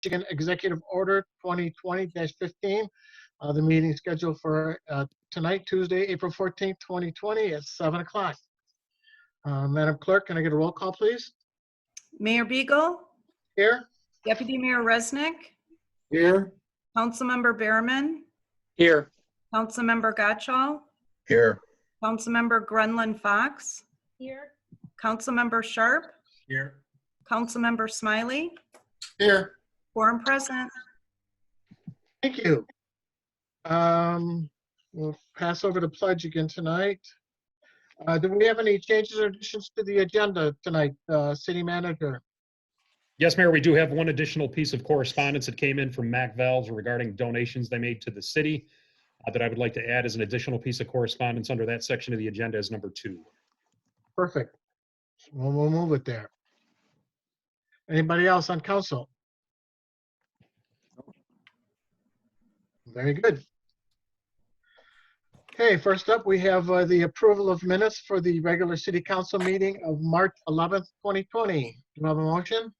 Michigan Executive Order 2020-15. The meeting is scheduled for tonight, Tuesday, April 14th, 2020 at 7 o'clock. Madam Clerk, can I get a roll call, please? Mayor Beagle, Here? Deputy Mayor Resnick, Here. Councilmember Behrman, Here. Councilmember Gottschall, Here. Councilmember Grenlund Fox, Here. Councilmember Sharp, Here. Councilmember Smiley, Here. quorum present. Thank you. We'll pass over the pledge again tonight. Do we have any changes or additions to the agenda tonight, City Manager? Yes, Mayor, we do have one additional piece of correspondence that came in from Mac Valves regarding donations they made to the city that I would like to add as an additional piece of correspondence under that section of the agenda as number 2. Perfect. We'll move it there. Anybody else on council? Very good. Okay, first up, we have the approval of minutes for the regular city council meeting of March 11th, 2020. Do you have a motion?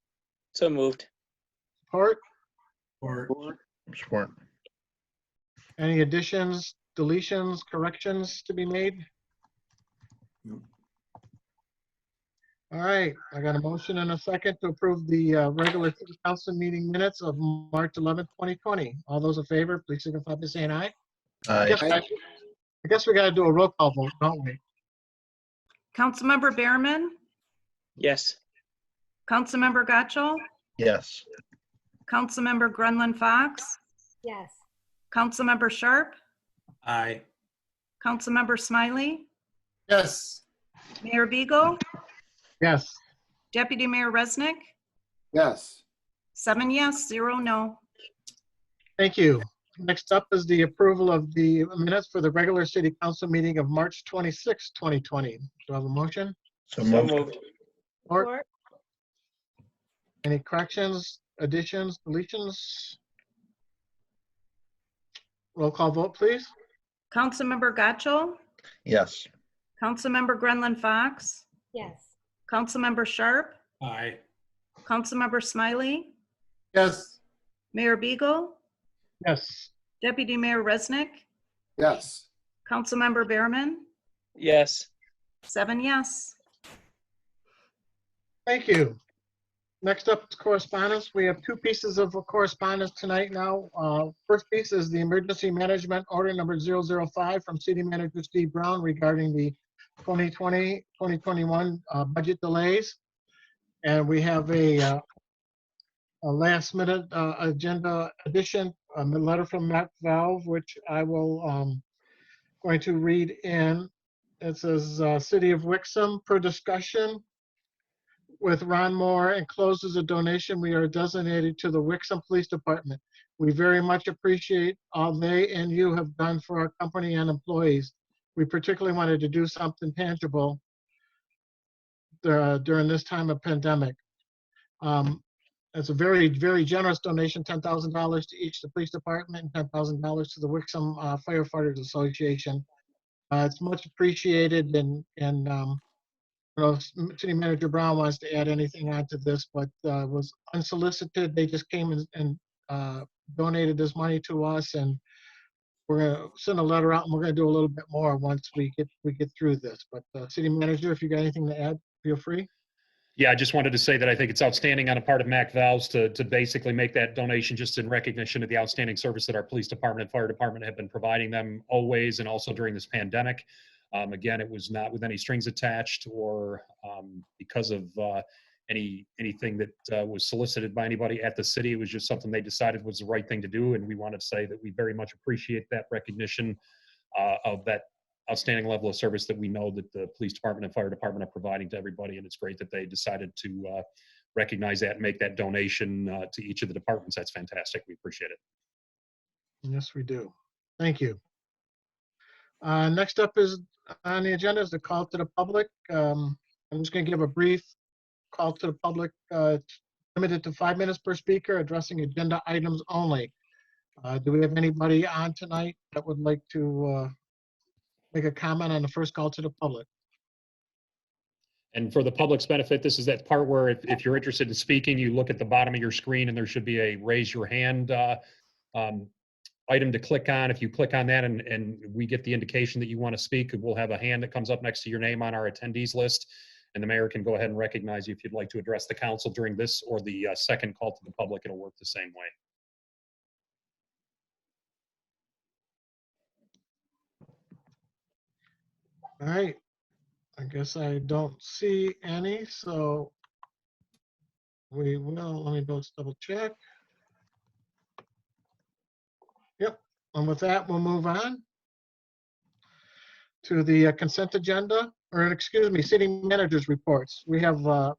So moved. Support? Support. Any additions, deletions, corrections to be made? All right, I got a motion and a second to approve the regular city council meeting minutes of March 11th, 2020. All those in favor, please signify by saying aye. I guess we got to do a roll call vote, don't we? Councilmember Behrman, Yes. Councilmember Gottschall, Yes. Councilmember Grenlund Fox, Yes. Councilmember Sharp, Aye. Councilmember Smiley, Yes. Mayor Beagle, Yes. Deputy Mayor Resnick, Yes. 7 yes, 0 no. Thank you. Next up is the approval of the minutes for the regular city council meeting of March 26, 2020. Do I have a motion? So moved. Support? Any corrections, additions, deletions? Roll call vote, please. Councilmember Gottschall, Yes. Councilmember Grenlund Fox, Yes. Councilmember Sharp, Aye. Councilmember Smiley, Yes. Mayor Beagle, Yes. Deputy Mayor Resnick, Yes. Councilmember Behrman, Yes. 7 yes. Thank you. Next up is correspondence. We have 2 pieces of correspondence tonight now. First piece is the emergency management order number 005 from City Manager Steve Brown regarding the 2020-2021 budget delays. And we have a last minute agenda addition, a letter from Matt Valve, which I will going to read in. It says, City of Wixom, per discussion with Ron Moore, encloses a donation we are designated to the Wixom Police Department. We very much appreciate all they and you have done for our company and employees. We particularly wanted to do something tangible during this time of pandemic. It's a very, very generous donation, $10,000 to each the police department and $10,000 to the Wixom Firefighters Association. It's much appreciated, and I don't know if City Manager Brown wants to add anything onto this, but was unsolicited. They just came and donated this money to us, and we're gonna send a letter out, and we're gonna do a little bit more once we get through this. But City Manager, if you got anything to add, feel free. Yeah, I just wanted to say that I think it's outstanding on a part of Mac Valves to basically make that donation just in recognition of the outstanding service that our police department and fire department have been providing them always, and also during this pandemic. Again, it was not with any strings attached or because of anything that was solicited by anybody at the city. It was just something they decided was the right thing to do. And we want to say that we very much appreciate that recognition of that outstanding level of service that we know that the police department and fire department are providing to everybody. And it's great that they decided to recognize that and make that donation to each of the departments. That's fantastic. We appreciate it. Yes, we do. Thank you. Next up is on the agenda is the call to the public. I'm just going to give a brief call to the public, limited to 5 minutes per speaker, addressing agenda items only. Do we have anybody on tonight that would like to make a comment on the first call to the public? And for the public's benefit, this is that part where if you're interested in speaking, you look at the bottom of your screen and there should be a raise your hand item to click on. If you click on that and we get the indication that you want to speak, we'll have a hand that comes up next to your name on our attendees list. And the mayor can go ahead and recognize you if you'd like to address the council during this or the second call to the public. It'll work the same way. All right. I guess I don't see any, so we will, let me just double check. Yep, and with that, we'll move on to the consent agenda, or excuse me, city managers reports. We have, the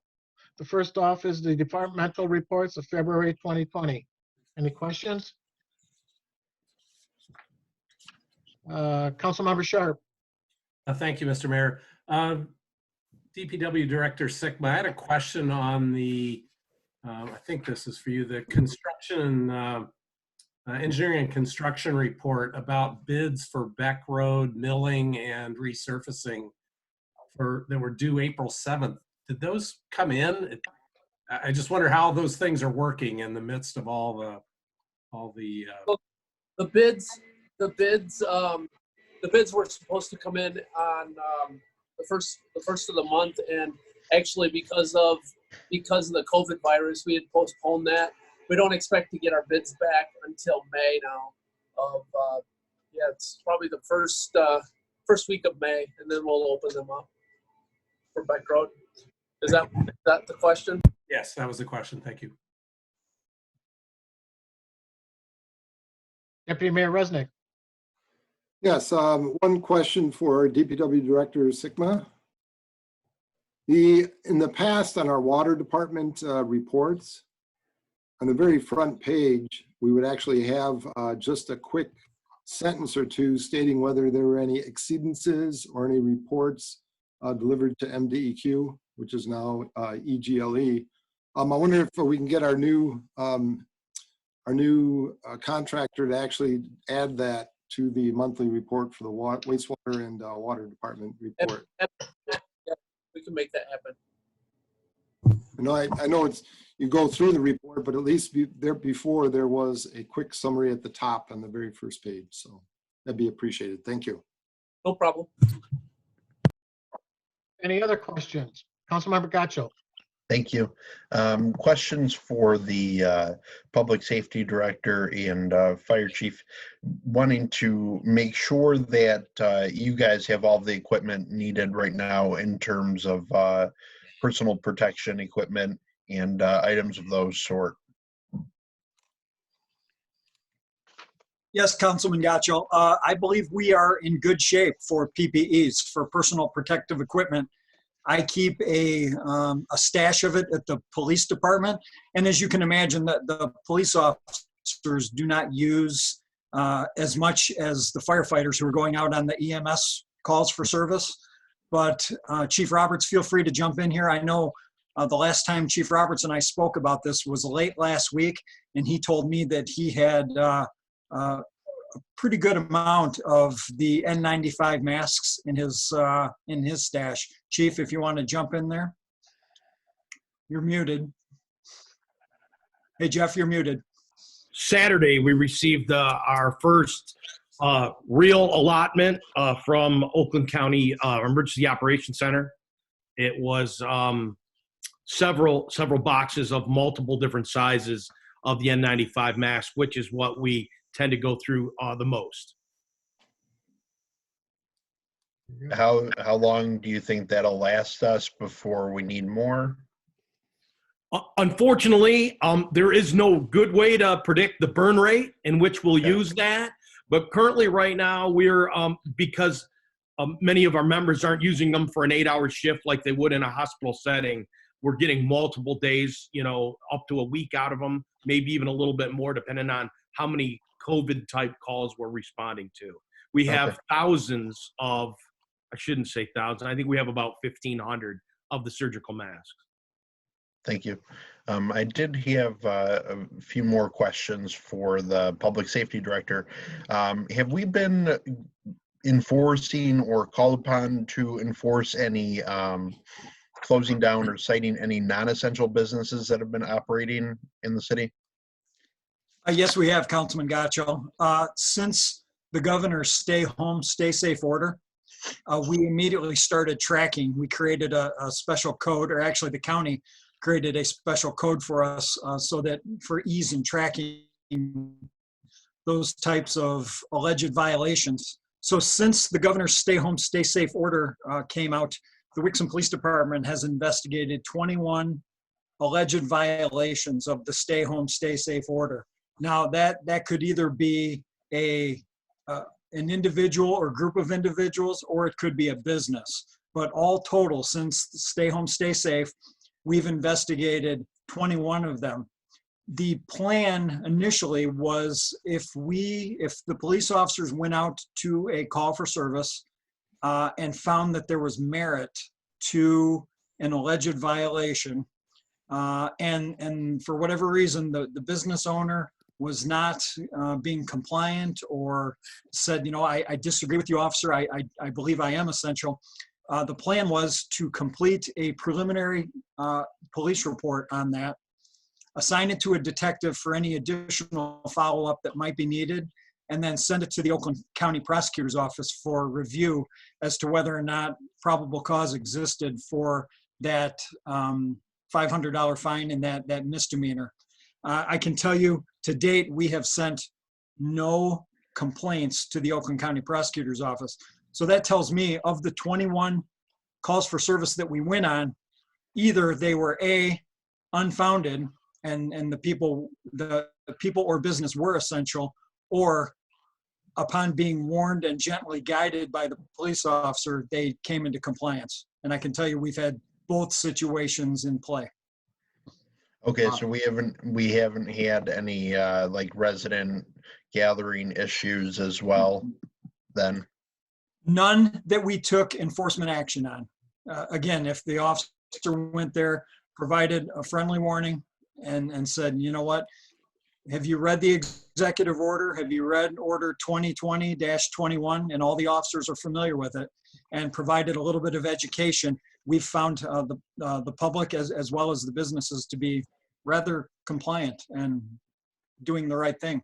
first off is the departmental reports of February 2020. Any questions? Councilmember Sharp. Thank you, Mr. Mayor. DPW Director Sigma, I had a question on the, I think this is for you, the construction, engineering and construction report about bids for Beck Road milling and resurfacing that were due April 7th. Did those come in? I just wonder how those things are working in the midst of all the. The bids were supposed to come in on the first of the month, and actually because of the COVID virus, we had postponed that. We don't expect to get our bids back until May now. It's probably the first week of May, and then we'll open them up for Beck Road. Is that the question? Yes, that was the question. Thank you. Deputy Mayor Resnick. Yes, one question for DPW Director Sigma. In the past on our water department reports, on the very front page, we would actually have just a quick sentence or two stating whether there were any exceedances or any reports delivered to MDEQ, which is now EGLE. I wonder if we can get our new contractor to actually add that to the monthly report for the wastewater and water department report. Yeah, we can make that happen. I know you go through the report, but at least before there was a quick summary at the top on the very first page. So that'd be appreciated. Thank you. No problem. Any other questions? Councilmember Gacho. Thank you. Questions for the public safety director and fire chief, wanting to make sure that you guys have all the equipment needed right now in terms of personal protection equipment and items of those sort. Yes, Councilman Gacho. I believe we are in good shape for PPEs, for personal protective equipment. I keep a stash of it at the police department. And as you can imagine, the police officers do not use as much as the firefighters who are going out on the EMS calls for service. But Chief Roberts, feel free to jump in here. I know the last time Chief Roberts and I spoke about this was late last week, and he told me that he had a pretty good amount of the N95 masks in his stash. Chief, if you want to jump in there. You're muted. Hey, Jeff, you're muted. Saturday, we received our first real allotment from Oakland County Emergency Operations Center. It was several boxes of multiple different sizes of the N95 mask, which is what we tend to go through the most. How long do you think that'll last us before we need more? Unfortunately, there is no good way to predict the burn rate in which we'll use that. But currently right now we're, because many of our members aren't using them for an 8-hour shift like they would in a hospital setting, we're getting multiple days, up to a week out of them, maybe even a little bit more depending on how many COVID type calls we're responding to. We have thousands of, I shouldn't say thousands, I think we have about 1,500 of the surgical masks. Thank you. I did have a few more questions for the public safety director. Have we been enforcing or called upon to enforce any closing down or citing any non-essential businesses that have been operating in the city? Yes, we have, Councilman Gaccio. Since the governor's stay home, stay safe order, we immediately started tracking. We created a special code, or actually the county created a special code for us so that for ease in tracking those types of alleged violations. So since the governor's stay home, stay safe order came out, the Wixom Police Department has investigated 21 alleged violations of the stay home, stay safe order. Now that could either be an individual or group of individuals, or it could be a business. But all total, since stay home, stay safe, we've investigated 21 of them. The plan initially was if the police officers went out to a call for service and found that there was merit to an alleged violation, and for whatever reason the business owner was not being compliant or said, I disagree with you, officer, I believe I am essential. The plan was to complete a preliminary police report on that, assign it to a detective for any additional follow-up that might be needed, and then send it to the Oakland County Prosecutor's Office for review as to whether or not probable cause existed for that $500 fine and that misdemeanor. I can tell you, to date, we have sent no complaints to the Oakland County Prosecutor's Office. So that tells me of the 21 calls for service that we went on, either they were unfounded and the people or business were essential, or upon being warned and gently guided by the police officer, they came into compliance. And I can tell you we've had both situations in play. Okay, so we haven't had any like resident gathering issues as well then? None that we took enforcement action on. Again, if the officer went there, provided a friendly warning and said, you know what, have you read the executive order? Have you read order 2020-21? And all the officers are familiar with it, and provided a little bit of education. We've found the public as well as the businesses to be rather compliant and doing the right thing.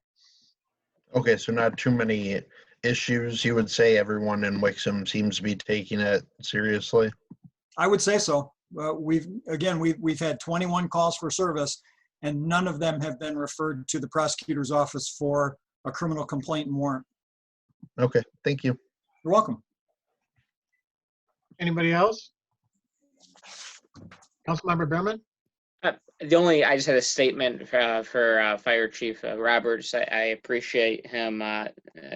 Okay, so not too many issues, you would say? Everyone in Wixom seems to be taking it seriously? I would say so. We've had 21 calls for service, and none of them have been referred to the prosecutor's office for a criminal complaint and warrant. Okay, thank you. You're welcome. Anybody else? Councilmember Berman? I just had a statement for Fire Chief Roberts. I appreciate him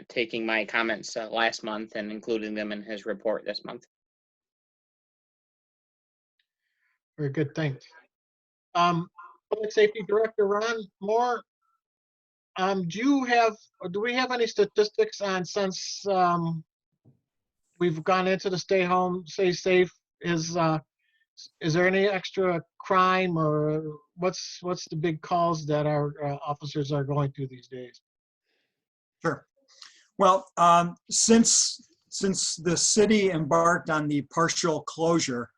taking my comments last month and including them in his report this month. Very good, thanks. Public Safety Director Ron Moore, do we have any statistics on, since we've gone into the stay home, stay safe, is there any extra crime, or what's the big calls that our officers are going through these days? Sure. Well, since the city embarked on the partial closure,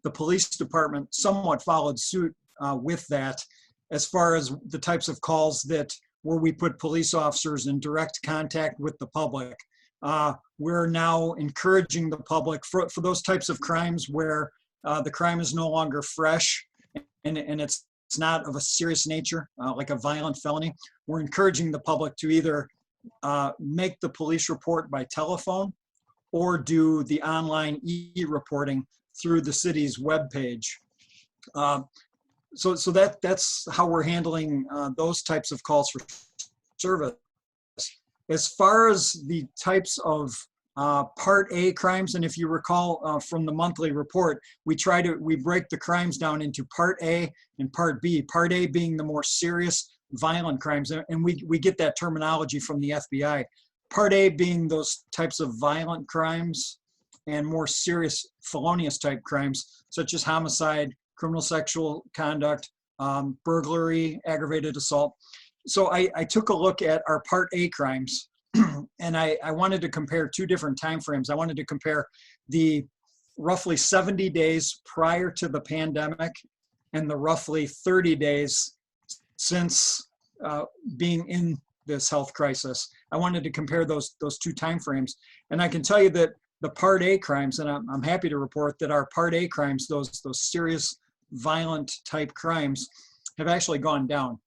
the police department somewhat followed suit with that, as far as the types of calls where we put police officers in direct contact with the public. We're now encouraging the public for those types of crimes where the crime is no longer fresh and it's not of a serious nature, like a violent felony. We're encouraging the public to either make the police report by telephone or do the online e-reporting through the city's webpage. So that's how we're handling those types of calls for service. As far as the types of Part A crimes, and if you recall from the monthly report, we break the crimes down into Part A and Part B. Part A being the more serious violent crimes, and we get that terminology from the FBI. Part A being those types of violent crimes and more serious felonious type crimes, such as homicide, criminal sexual conduct, burglary, aggravated assault. So I took a look at our Part A crimes, and I wanted to compare two different timeframes. I wanted to compare the roughly 70 days prior to the pandemic and the roughly 30 days since being in this health crisis. I wanted to compare those two timeframes. And I can tell you that the Part A crimes, and I'm happy to report that our Part A crimes, those serious violent type crimes, have actually gone down.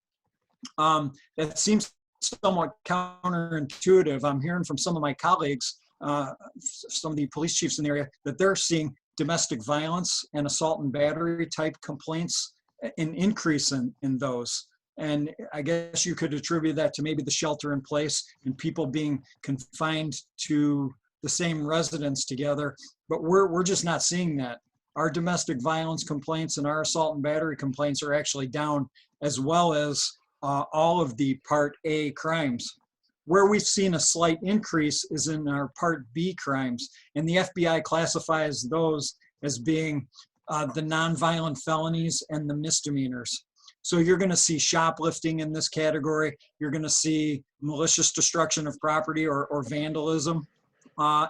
That seems somewhat counterintuitive. I'm hearing from some of my colleagues, some of the police chiefs in the area, that they're seeing domestic violence and assault and battery type complaints, an increase in those. And I guess you could attribute that to maybe the shelter in place and people being confined to the same residence together. But we're just not seeing that. Our domestic violence complaints and our assault and battery complaints are actually down, as well as all of the Part A crimes. Where we've seen a slight increase is in our Part B crimes, and the FBI classifies those as being the nonviolent felonies and the misdemeanors. So you're going to see shoplifting in this category. You're going to see malicious destruction of property or vandalism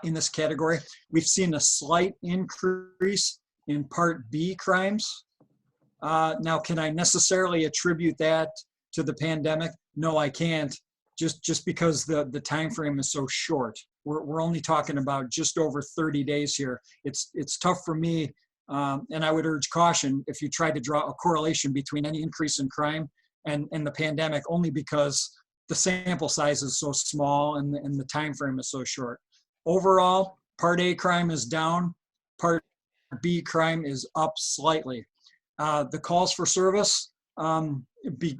in this category. We've seen a slight increase in Part B crimes. Now, can I necessarily attribute that to the pandemic? No, I can't. Just because the time frame is so short. We're only talking about just over 30 days here. It's tough for me, and I would urge caution if you try to draw a correlation between any increase in crime and the pandemic, only because the sample size is so small and the time frame is so short. Overall, Part A crime is down. Part B crime is up slightly. The calls for service,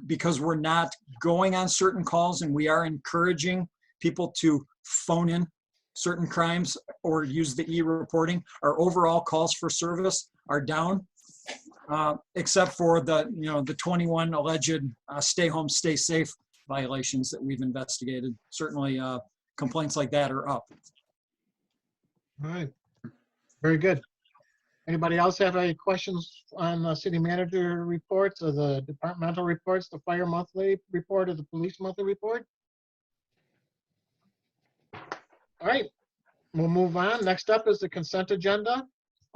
because we're not going on certain calls and we are encouraging people to phone in certain crimes or use the e-reporting, our overall calls for service are down, except for the 21 alleged stay home, stay safe violations that we've investigated. Certainly complaints like that are up. All right, very good. Anybody else have any questions on the city manager reports or the departmental reports, the fire monthly report or the police monthly report? All right, we'll move on. Next up is the consent agenda.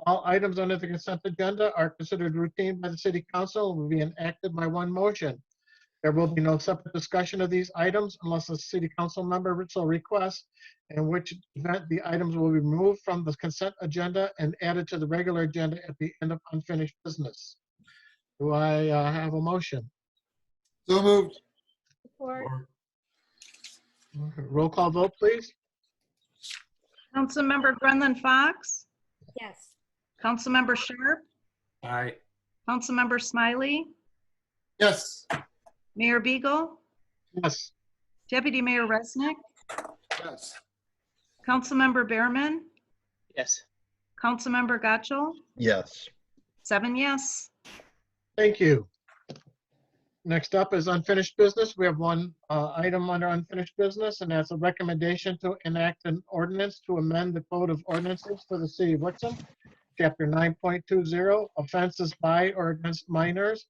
All items under the consent agenda are considered routine by the city council and will be enacted by one motion. There will be no separate discussion of these items unless a city council member so requests, in which event the items will be removed from the consent agenda and added to the regular agenda at the end of unfinished business. Do I have a motion? So moved. Roll call vote, please. Councilmember Grenlund Fox, Yes. Councilmember Sharp, Aye. Councilmember Smiley, Yes. Mayor Beagle, Yes. Deputy Mayor Resnick, Yes. Councilmember Behrman, Yes. Councilmember Gotchall, Yes. 7 yes. Thank you. Next up is unfinished business. We have one item under unfinished business, and that's a recommendation to enact an ordinance to amend the code of ordinances for the city of Wixom, chapter 9.20, offenses by or against minors,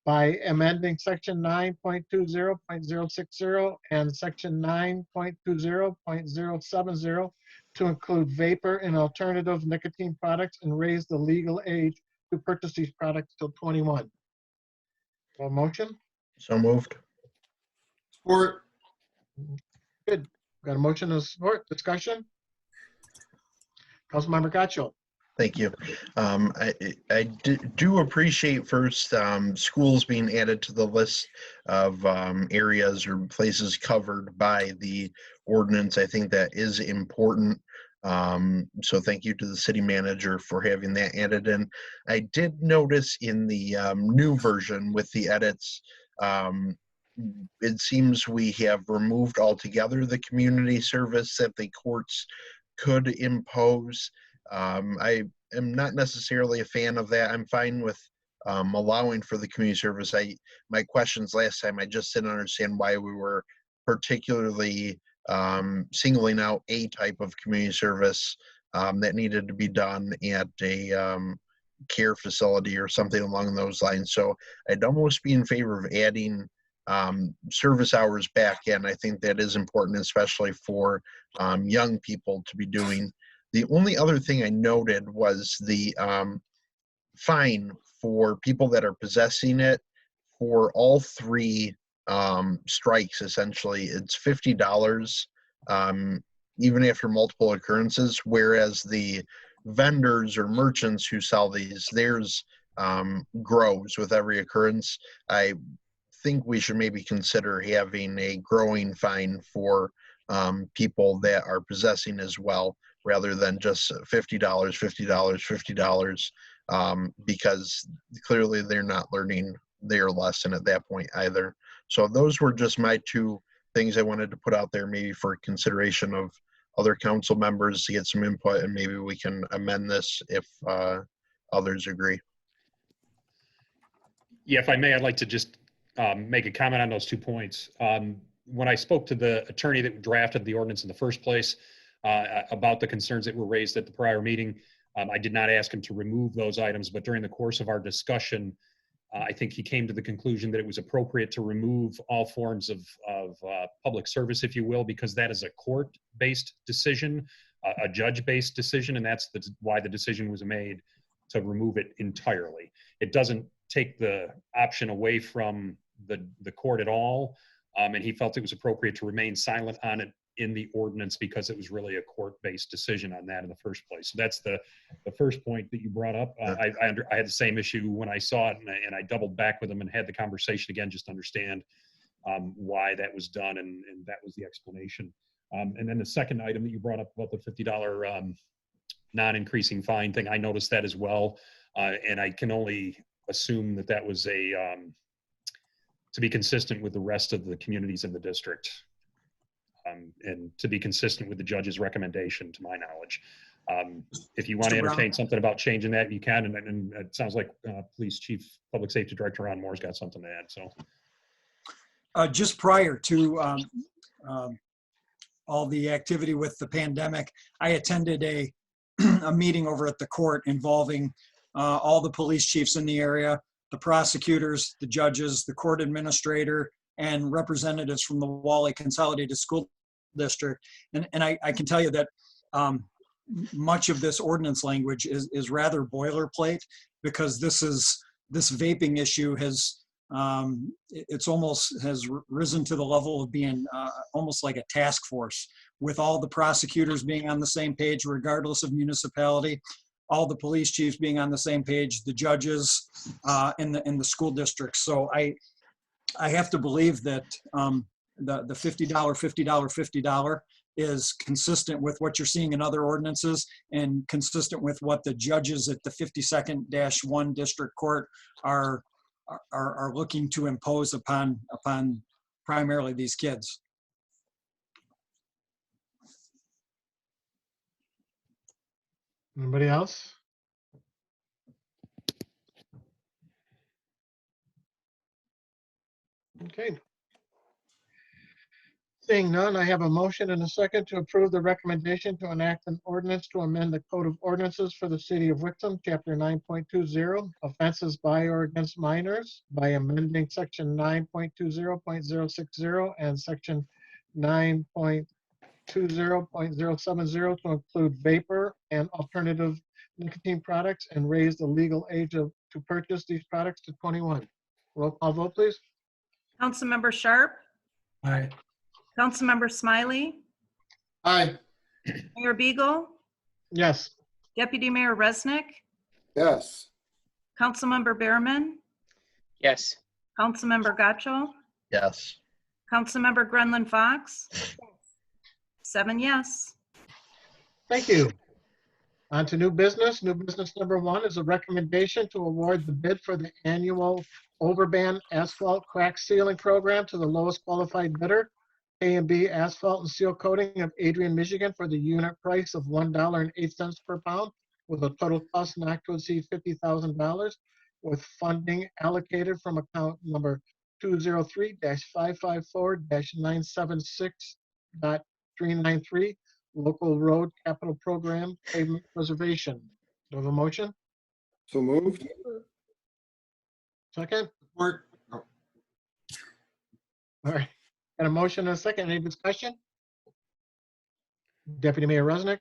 by amending section 9.20.060 and section 9.20.070 to include vapor and alternative nicotine products and raise the legal age to purchase these products till 21. A motion? So moved. Support. Good. Got a motion and support. Discussion? Councilmember Gotchall. Thank you. I do appreciate first schools being added to the list of areas or places covered by the ordinance. I think that is important. So thank you to the city manager for having that added in. I did notice in the new version with the edits, it seems we have removed altogether the community service that the courts could impose. I am not necessarily a fan of that. I'm fine with allowing for the community service. My questions last time, I just didn't understand why we were particularly singling out a type of community service that needed to be done at a care facility or something along those lines. So I'd almost be in favor of adding service hours back in. I think that is important, especially for young people to be doing. The only other thing I noted was the fine for people that are possessing it for all three strikes. Essentially, it's $50 even after multiple occurrences, whereas the vendors or merchants who sell these, theirs grows with every occurrence. I think we should maybe consider having a growing fine for people that are possessing as well, rather than just $50, $50, $50, because clearly they're not learning their lesson at that point either. So those were just my two things I wanted to put out there, maybe for consideration of other council members to get some input, and maybe we can amend this if others agree. Yeah, if I may, I'd like to just make a comment on those 2 points. When I spoke to the attorney that drafted the ordinance in the first place about the concerns that were raised at the prior meeting, I did not ask him to remove those items, but during the course of our discussion, I think he came to the conclusion that it was appropriate to remove all forms of public service, if you will, because that is a court-based decision, a judge-based decision, and that's why the decision was made to remove it entirely. It doesn't take the option away from the court at all, and he felt it was appropriate to remain silent on it in the ordinance because it was really a court-based decision on that in the first place. So that's the first point that you brought up. I had the same issue when I saw it, and I doubled back with him and had the conversation again just to understand why that was done, and that was the explanation. And then the second item that you brought up about the $50 non-increasing fine thing, I noticed that as well, and I can only assume that that was to be consistent with the rest of the communities in the district. And to be consistent with the judge's recommendation, to my knowledge. If you want to entertain something about changing that, you can. And it sounds like Police Chief Public Safety Director Ron Moore's got something to add. So, just prior to all the activity with the pandemic, I attended a meeting over at the court involving all the police chiefs in the area, the prosecutors, the judges, the court administrator, and representatives from the Wally Consolidated School District. And I can tell you that much of this ordinance language is rather boilerplate, because this vaping issue has risen to the level of being almost like a task force, with all the prosecutors being on the same page regardless of municipality, all the police chiefs being on the same page, the judges in the school districts. So I have to believe that the $50 is consistent with what you're seeing in other ordinances, and consistent with what the judges at the 52nd-1 District Court are looking to impose upon primarily these kids. Anybody else? Okay. Seeing none, I have a motion and a second to approve the recommendation to enact an ordinance to amend the Code of Ordinances for the City of Wixom, Chapter 9.20, offenses by or against minors, by amending Section 9.20.060 and Section 9.20.070 to include vapor and alternative nicotine products, and raise the legal age to purchase these products to 21. Roll call vote, please. Councilmember Sharp, Aye. Councilmember Smiley, Aye. Mayor Beagle, Yes. Deputy Mayor Resnick, Yes. Councilmember Behrman, Yes. Councilmember Gaccho, Yes. Councilmember Grenlin Fox. 7 yes. Thank you. On to new business. New business number 1 is a recommendation to award the bid for the annual Overband Asphalt Crack Sealing Program to the lowest qualified bidder, A&B Asphalt and Seal Coating of Adrian, Michigan, for the unit price of $1.08 per pound, with a total cost not to exceed $50,000, with funding allocated from account number 203-554-976.393, Local Road Capital Program Pavement Preservation. Do I have a motion? So moved. Second? All right. Got a motion and a second. Any discussion? Deputy Mayor Resnick?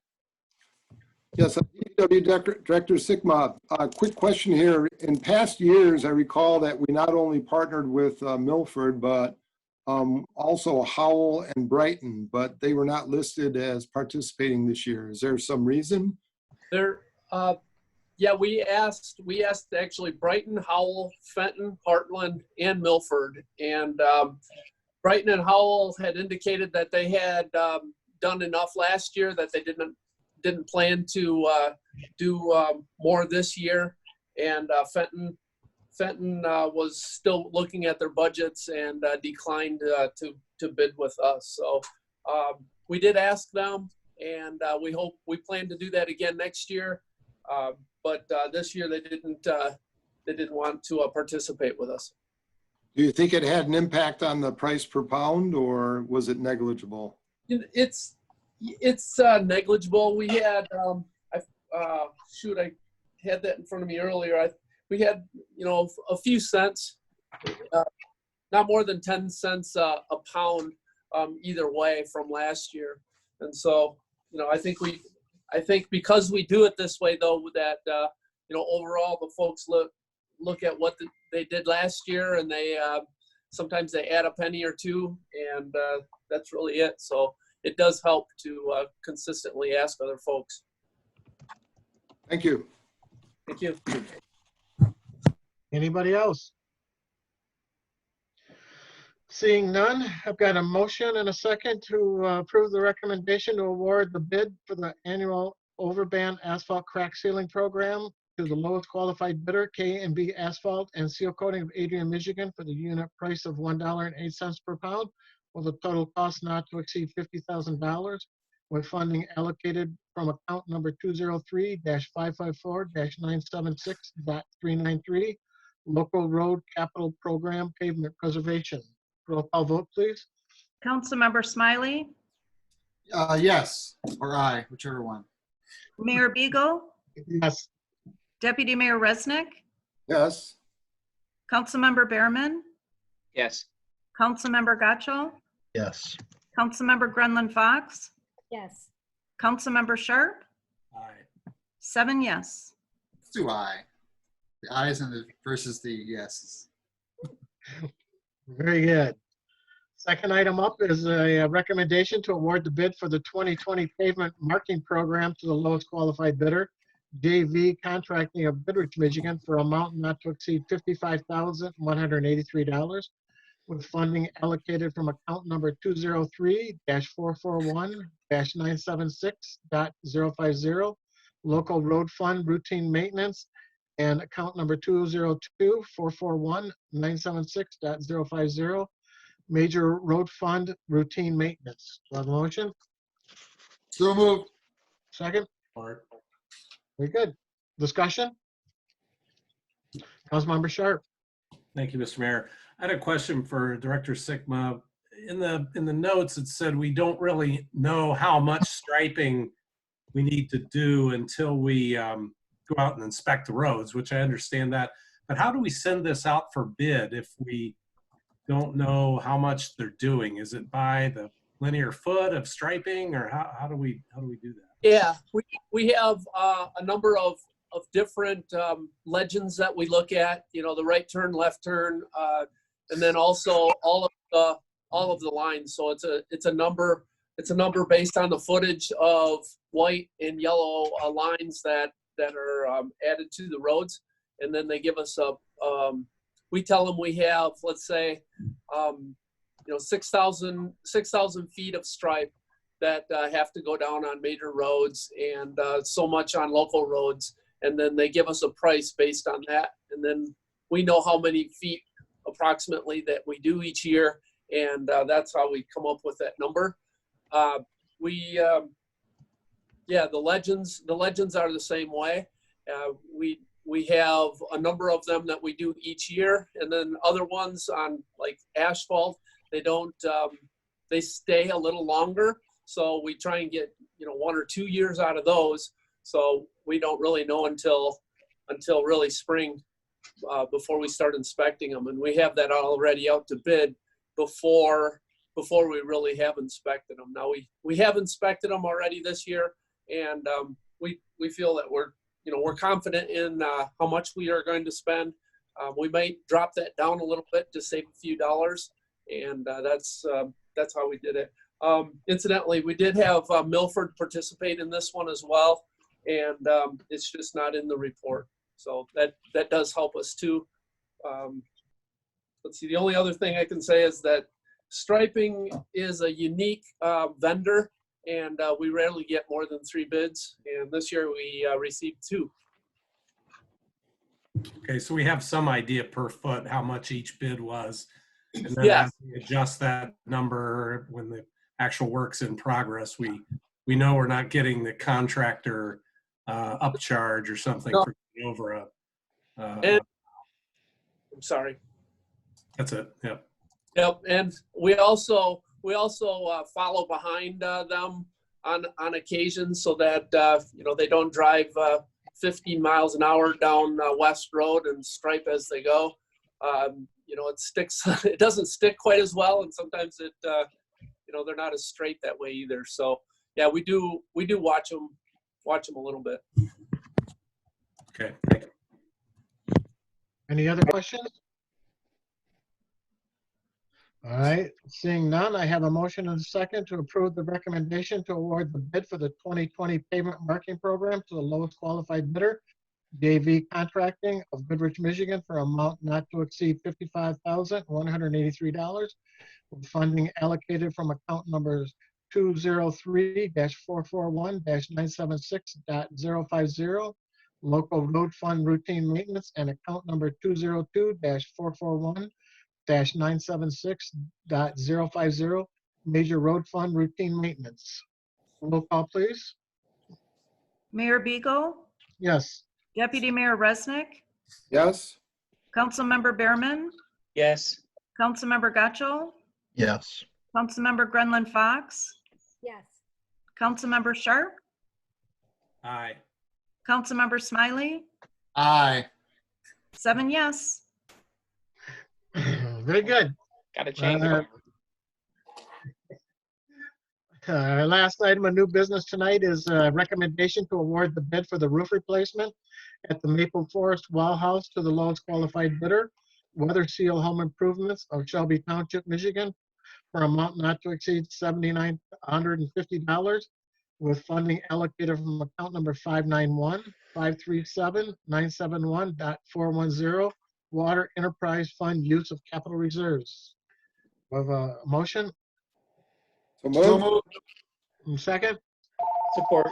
Yes, DPW Director Sigma, a quick question here. In past years, I recall that we not only partnered with Milford, but also Howell and Brighton, but they were not listed as participating this year. Is there some reason? Yeah, we asked actually Brighton, Howell, Fenton, Heartland, and Milford. And Brighton and Howell had indicated that they had done enough last year, that they didn't plan to do more this year. And Fenton was still looking at their budgets and declined to bid with us. So we did ask them, and we plan to do that again next year. But this year they didn't want to participate with us. Do you think it had an impact on the price per pound, or was it negligible? It's negligible. We had I had that in front of me earlier. We had a few cents, not more than 10 cents a pound either way from last year. And so I think because we do it this way, though, that overall the folks look at what they did last year, and they sometimes they add a penny or two, and that's really it. So it does help to consistently ask other folks. Thank you. Thank you. Anybody else? Seeing none, I've got a motion and a second to approve the recommendation to award the bid for the annual overband asphalt crack sealing program to the lowest qualified bidder, K&B Asphalt and Seal Coating of Adrian, Michigan, for the unit price of $1.08 per pound, with a total cost not to exceed $50,000, with funding allocated from account number 203-554-976.393, Local Road Capital Program Pavement Preservation. Roll call vote, please. Councilmember Smiley, Yes, or aye, whichever one. Mayor Beagle, Yes. Deputy Mayor Resnick, Yes. Councilmember Behrman, Yes. Councilmember Gotchall, Yes. Councilmember Grenlund Fox, Yes. Councilmember Sharp, Aye. 7 yes. Let's do aye. The ayes and the versus the yeses. Very good. Second item up is a recommendation to award the bid for the 2020 pavement marking program to the lowest qualified bidder, JV Contracting of Goodrich, Michigan, for amount not to exceed $55,183, with funding allocated from account number 203-441-976.050, Local Road Fund Routine Maintenance, and account number 202-441-976.050, Major Road Fund Routine Maintenance. Do I have a motion? So moved. Second? Support. Very good. Discussion? Councilmember Sharp. Thank you, Mr. Mayor. I had a question for Director Sigma. In the notes, it said we don't really know how much striping we need to do until we go out and inspect the roads, which I understand that. But how do we send this out for bid if we don't know how much they're doing? Is it by the linear foot of striping, or how do we do that? Yeah, we have a number of different legends that we look at. The right turn, left turn, and then also all of the lines. So it's a number based on the footage of white and yellow lines that are added to the roads, and then they give us we tell them we have, let's say, 6,000 feet of stripe that have to go down on major roads, and so much on local roads. And then they give us a price based on that. And then we know how many feet approximately that we do each year. And that's how we come up with that number. The legends are the same way. We have a number of them that we do each year. And then other ones on like asphalt, they stay a little longer. So we try and get 1 or 2 years out of those. So we don't really know until really spring before we start inspecting them. And we have that already out to bid before we really have inspected them. Now we have inspected them already this year, and we feel that we're confident in how much we are going to spend. We might drop that down a little bit to save a few dollars, and that's how we did it. Incidentally, we did have Milford participate in this one as well, and it's just not in the report. So that does help us too. Let's see, the only other thing I can say is that striping is a unique vendor, and we rarely get more than 3 bids. And this year we received 2. Okay, so we have some idea per foot how much each bid was. And then Yes. as we adjust that number when the actual work's in progress, we know we're not getting the contractor upcharge or something No. for going over a. And I'm sorry. That's it. Yep. Yep, and we also follow behind them on occasion so that they don't drive 15 miles an hour down West Road and stripe as they go. It sticks. It doesn't stick quite as well, and sometimes they're not as straight that way either. So yeah, we do watch them a little bit. Okay. Thank you. Any other questions? All right, seeing none, I have a motion and a second to approve the recommendation to award the bid for the 2020 pavement marking program to the lowest qualified bidder, JV Contracting of Goodrich, Michigan, for an amount not to exceed $55,183, with funding allocated from account numbers 203-441-976.050, local road fund routine maintenance, and account number 202-441-976.050, major road fund routine maintenance. Roll call, please. Mayor Beagle, Yes. Deputy Mayor Resnick, Yes? Councilmember Behrman, Yes. Councilmember Gotchall, Yes. Councilmember Grenlund Fox, yes, Councilmember Sharp, Aye. Councilmember Smiley, Aye. 7 yes. Very good. Got to change Uh, it. Our last item of new business tonight is a recommendation to award the bid for the roof replacement at the Maple Forest Well House to the lowest qualified bidder, Weather Seal Home Improvements of Shelby Township, Michigan, for an amount not to exceed $7,950, with funding allocated from account number 591-537-971.410, Water Enterprise Fund use of capital reserves. We have a motion? So So moved? moved. Second? Support.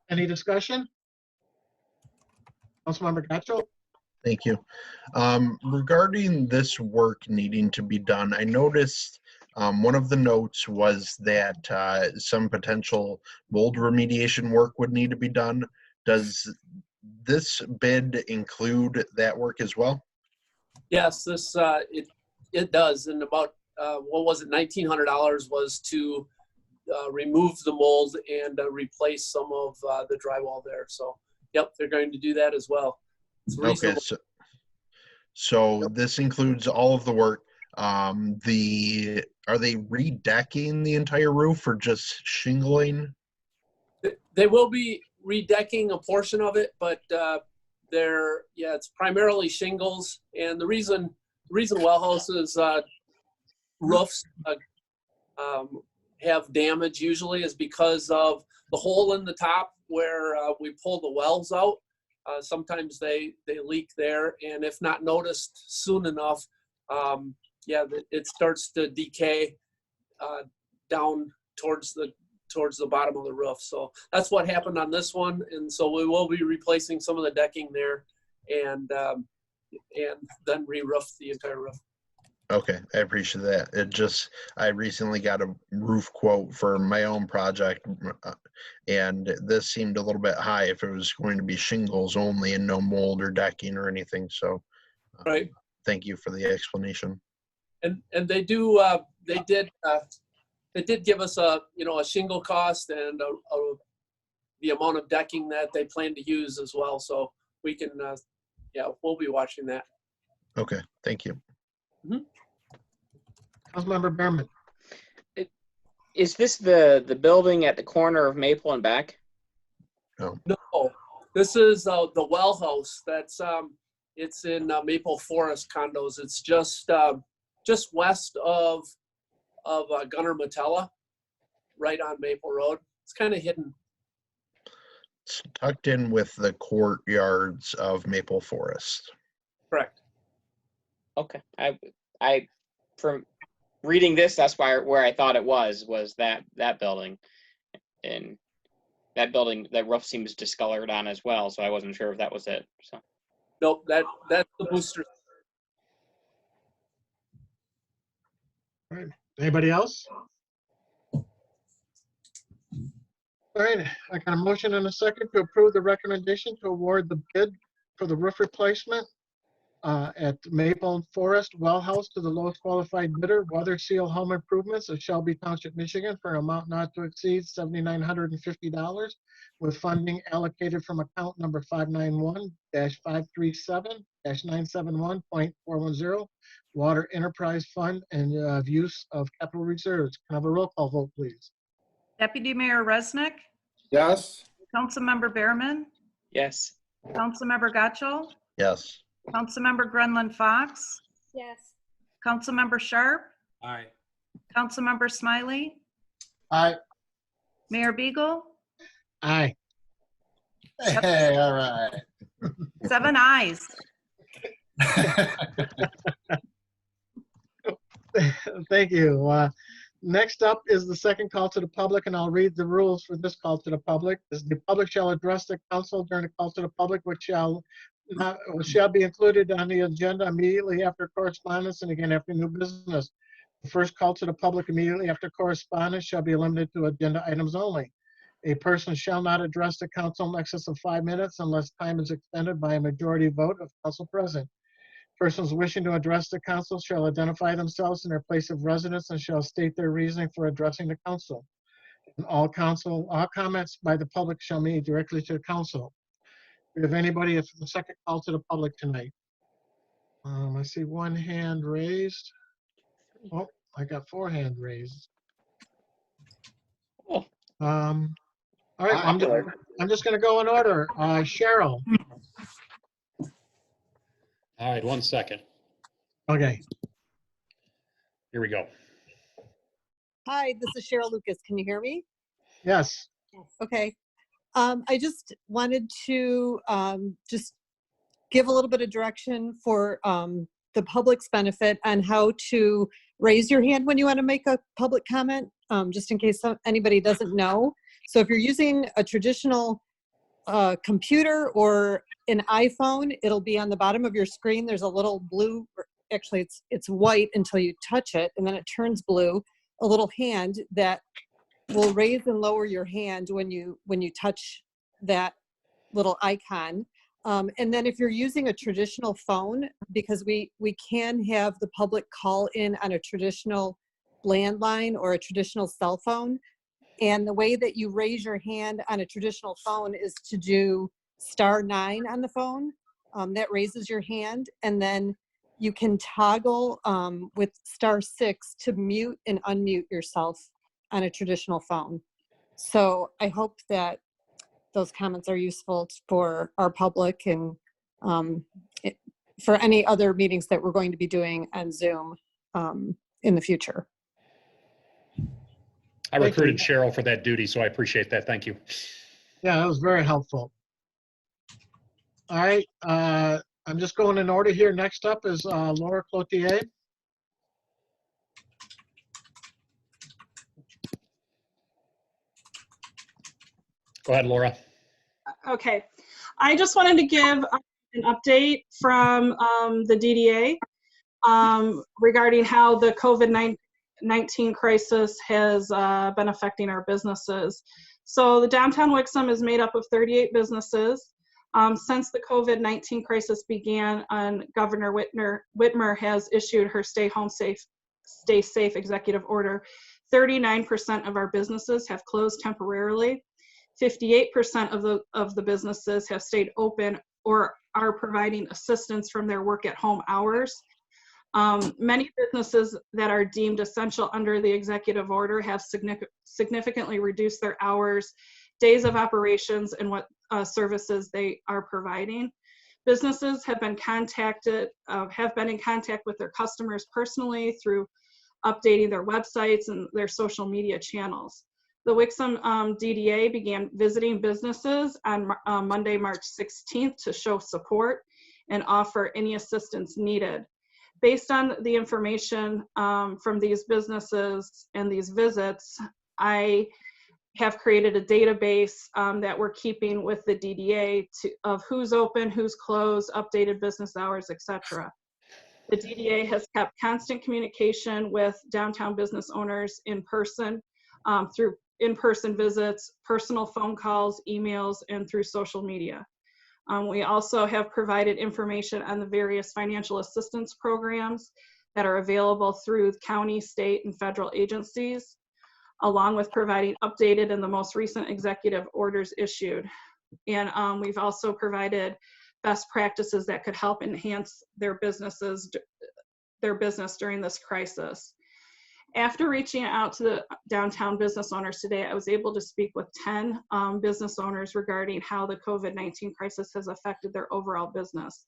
Any discussion? Councilmember Gatchel? Thank you. Regarding this work needing to be done, I noticed one of the notes was that some potential mold remediation work would need to be done. Does this bid include that work as well? Yes, this it does. And about what was it? $1,900 was to remove the mold and replace some of the drywall there. So, yep, they're going to do that as well. It's Okay, reasonable. so this includes all of the work. Are they redecking the entire roof or just shingling? They will be redecking a portion of it, but it's primarily shingles. And the reason well houses roofs have damage usually is because of the hole in the top where we pull the wells out. Sometimes they leak there, and if not noticed soon enough, it starts to decay down towards the bottom of the roof. So that's what happened on this one, and so we will be replacing some of the decking there, and then re-roof the entire roof. Okay, I appreciate that. I recently got a roof quote for my own project, and this seemed a little bit high if it was going to be shingles only and no mold or decking or anything. So, Right. Thank you for the explanation. And they did give us a shingle cost and the amount of decking that they plan to use as well. So we can we'll be watching that. Okay, thank you. Councilmember Behrman? Is this the building at the corner of Maple and Beck? No, this is the Well House. That's it's in Maple Forest condos. It's just west of Gunner Matella, right on Maple Road. It's kind of hidden. It's tucked in with the courtyards of Maple Forest. Correct. Okay. I from reading this, that's where I thought it was that building. And that building, that roof seems discolored on as well, so I wasn't sure if that was it. So Nope, that's the booster. All right. Anybody else? All right, I got a motion and a second to approve the recommendation to award the bid for the roof replacement at Maple Forest Well House to the lowest qualified bidder, Weather Seal Home Improvements of Shelby Township, Michigan, for an amount not to exceed $7,950, with funding allocated from account number 591-537-971.410, Water Enterprise Fund, and of use of capital reserves. Can I have a roll call vote, please? Deputy Mayor Resnick, Yes. Councilmember Behrman, yes. Councilmember Gotchall, Yes. Councilmember Grenlund Fox, Yes. Councilmember Sharp, Aye. Councilmember Smiley, Aye. Mayor Beagle, Aye. Hey, all right. 7 ayes. Thank you. Next up is the second call to the public, and I'll read the rules for this call to the public. The public shall address the council during the call to the public, which shall be included on the agenda immediately after correspondence and again after new business. The first call to the public immediately after correspondence shall be limited to agenda items only. A person shall not address the council in excess of 5 minutes unless time is extended by a majority vote of council present. Persons wishing to address the council shall identify themselves and their place of residence and shall state their reasoning for addressing the council. And all comments by the public shall be directly to the council. Do we have anybody for the second call to the public tonight? I see one hand raised. Oh, I got 4 hands raised. Oh. All right, I'm just going to go in order. Cheryl. All right, 1 second. Okay. Here we go. Hi, this is Cheryl Lucas. Can you hear me? Yes. Okay. I just wanted to just give a little bit of direction for the public's benefit on how to raise your hand when you want to make a public comment, just in case anybody doesn't know. So if you're using a traditional computer or an iPhone, it'll be on the bottom of your screen. There's a little blue, actually it's white until you touch it, and then it turns blue, a little hand that will raise and lower your hand when you touch that little icon. And then if you're using a traditional phone, because we can have the public call in on a traditional landline or a traditional cell phone. And the way that you raise your hand on a traditional phone is to do *9 on the phone. That raises your hand. And then you can toggle with *6 to mute and unmute yourself on a traditional phone. So I hope that those comments are useful for our public and for any other meetings that we're going to be doing on Zoom in the future. I recruited Cheryl for that duty, so I appreciate that. Thank you. Yeah, that was very helpful. All right, I'm just going in order here. Next up is Laura Cloutier. Go ahead, Laura. Okay, I just wanted to give an update from the DDA regarding how the COVID-19 crisis has been affecting our businesses. So the downtown Wixom is made up of 38 businesses. Since the COVID-19 crisis began, Governor Whitmer has issued her stay safe executive order. 39% of our businesses have closed temporarily. 58% of the businesses have stayed open or are providing assistance from their work at home hours. Many businesses that are deemed essential under the executive order have significantly reduced their hours, days of operations, and what services they are providing. Businesses have been in contact with their customers personally through updating their websites and their social media channels. The Wixom DDA began visiting businesses on Monday, March 16th to show support and offer any assistance needed. Based on the information from these businesses and these visits, I have created a database that we're keeping with the DDA of who's open, who's closed, updated business hours, etc. The DDA has kept constant communication with downtown business owners in person through in-person visits, personal phone calls, emails, and through social media. We also have provided information on the various financial assistance programs that are available through county, state, and federal agencies, along with providing updated and the most recent executive orders issued. And we've also provided best practices that could help enhance their business during this crisis. After reaching out to the downtown business owners today, I was able to speak with 10 business owners regarding how the COVID-19 crisis has affected their overall business.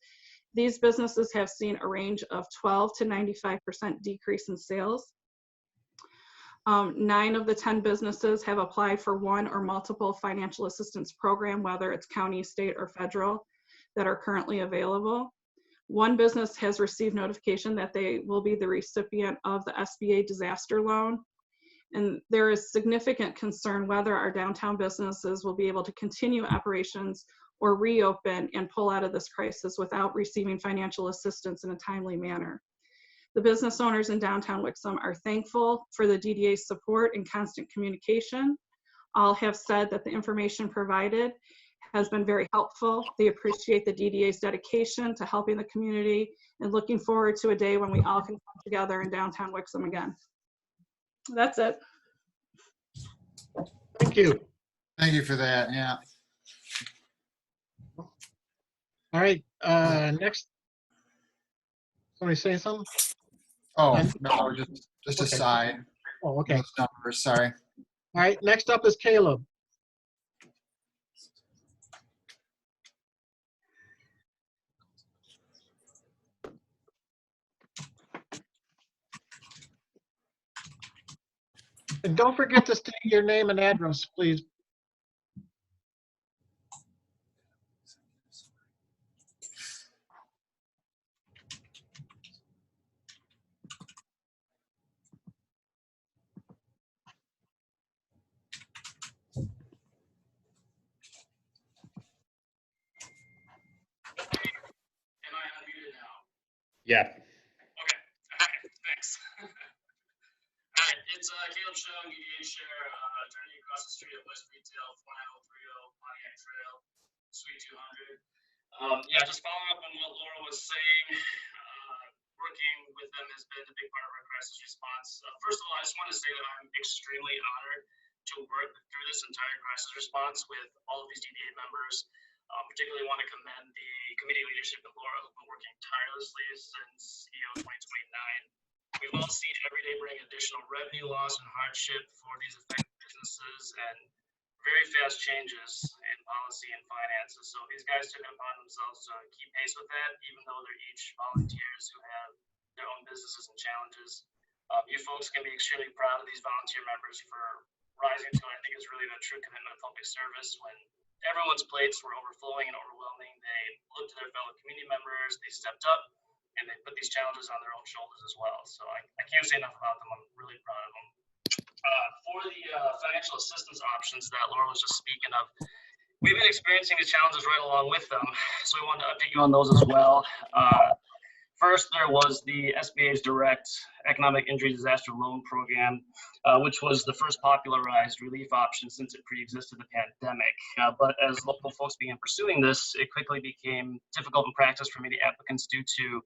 These businesses have seen a range of 12 to 95% decrease in sales. 9 of the 10 businesses have applied for one or multiple financial assistance program, whether it's county, state, or federal, that are currently available. One business has received notification that they will be the recipient of the SBA disaster loan. And there is significant concern whether our downtown businesses will be able to continue operations or reopen and pull out of this crisis without receiving financial assistance in a timely manner. The business owners in downtown Wixom are thankful for the DDA's support and constant communication. All have said that the information provided has been very helpful. They appreciate the DDA's dedication to helping the community and looking forward to a day when we all can come together in downtown Wixom again. That's it. Thank you. Thank you for that. Yeah. All right, next. Somebody say something? Oh, no, just a Okay. side. Oh, okay. Those numbers, sorry. All right, next up is Caleb. And don't forget to state your name and address, please. Am I unmuted now? Yeah. Okay. All right. Thanks. All right. It's Caleb Shung, EDA Chair, attorney across the street at West Retail, 49030 Pontiac Trail, Suite 200. Yeah, just following up on what Laura was saying, working with them has been a big part of our crisis response. First of all, I just want to say that I'm extremely honored to work through this entire crisis response with all of these DDA members. Particularly want to commend the committee leadership and Laura, who've been working tirelessly since EO 2029. We've all seen every day bring additional revenue loss and hardship for these affected businesses and very fast changes in policy and finances. So these guys took it upon themselves to keep pace with that, even though they're each volunteers who have their own businesses and challenges. You folks can be extremely proud of these volunteer members for rising to what I think is really a true commitment of public service. When everyone's plates were overflowing and overwhelming, they looked to their fellow community members, they stepped up, and they put these challenges on their own shoulders as well. So I can't say enough about them. I'm really proud of them. For the financial assistance options that Laura was just speaking of, we've been experiencing these challenges right along with them. So we wanted to update you on those as well. First, there was the SBA's Direct Economic Injury Disaster Loan Program, which was the first popularized relief option since it pre-existed the pandemic. But as local folks began pursuing this, it quickly became difficult in practice for many applicants due to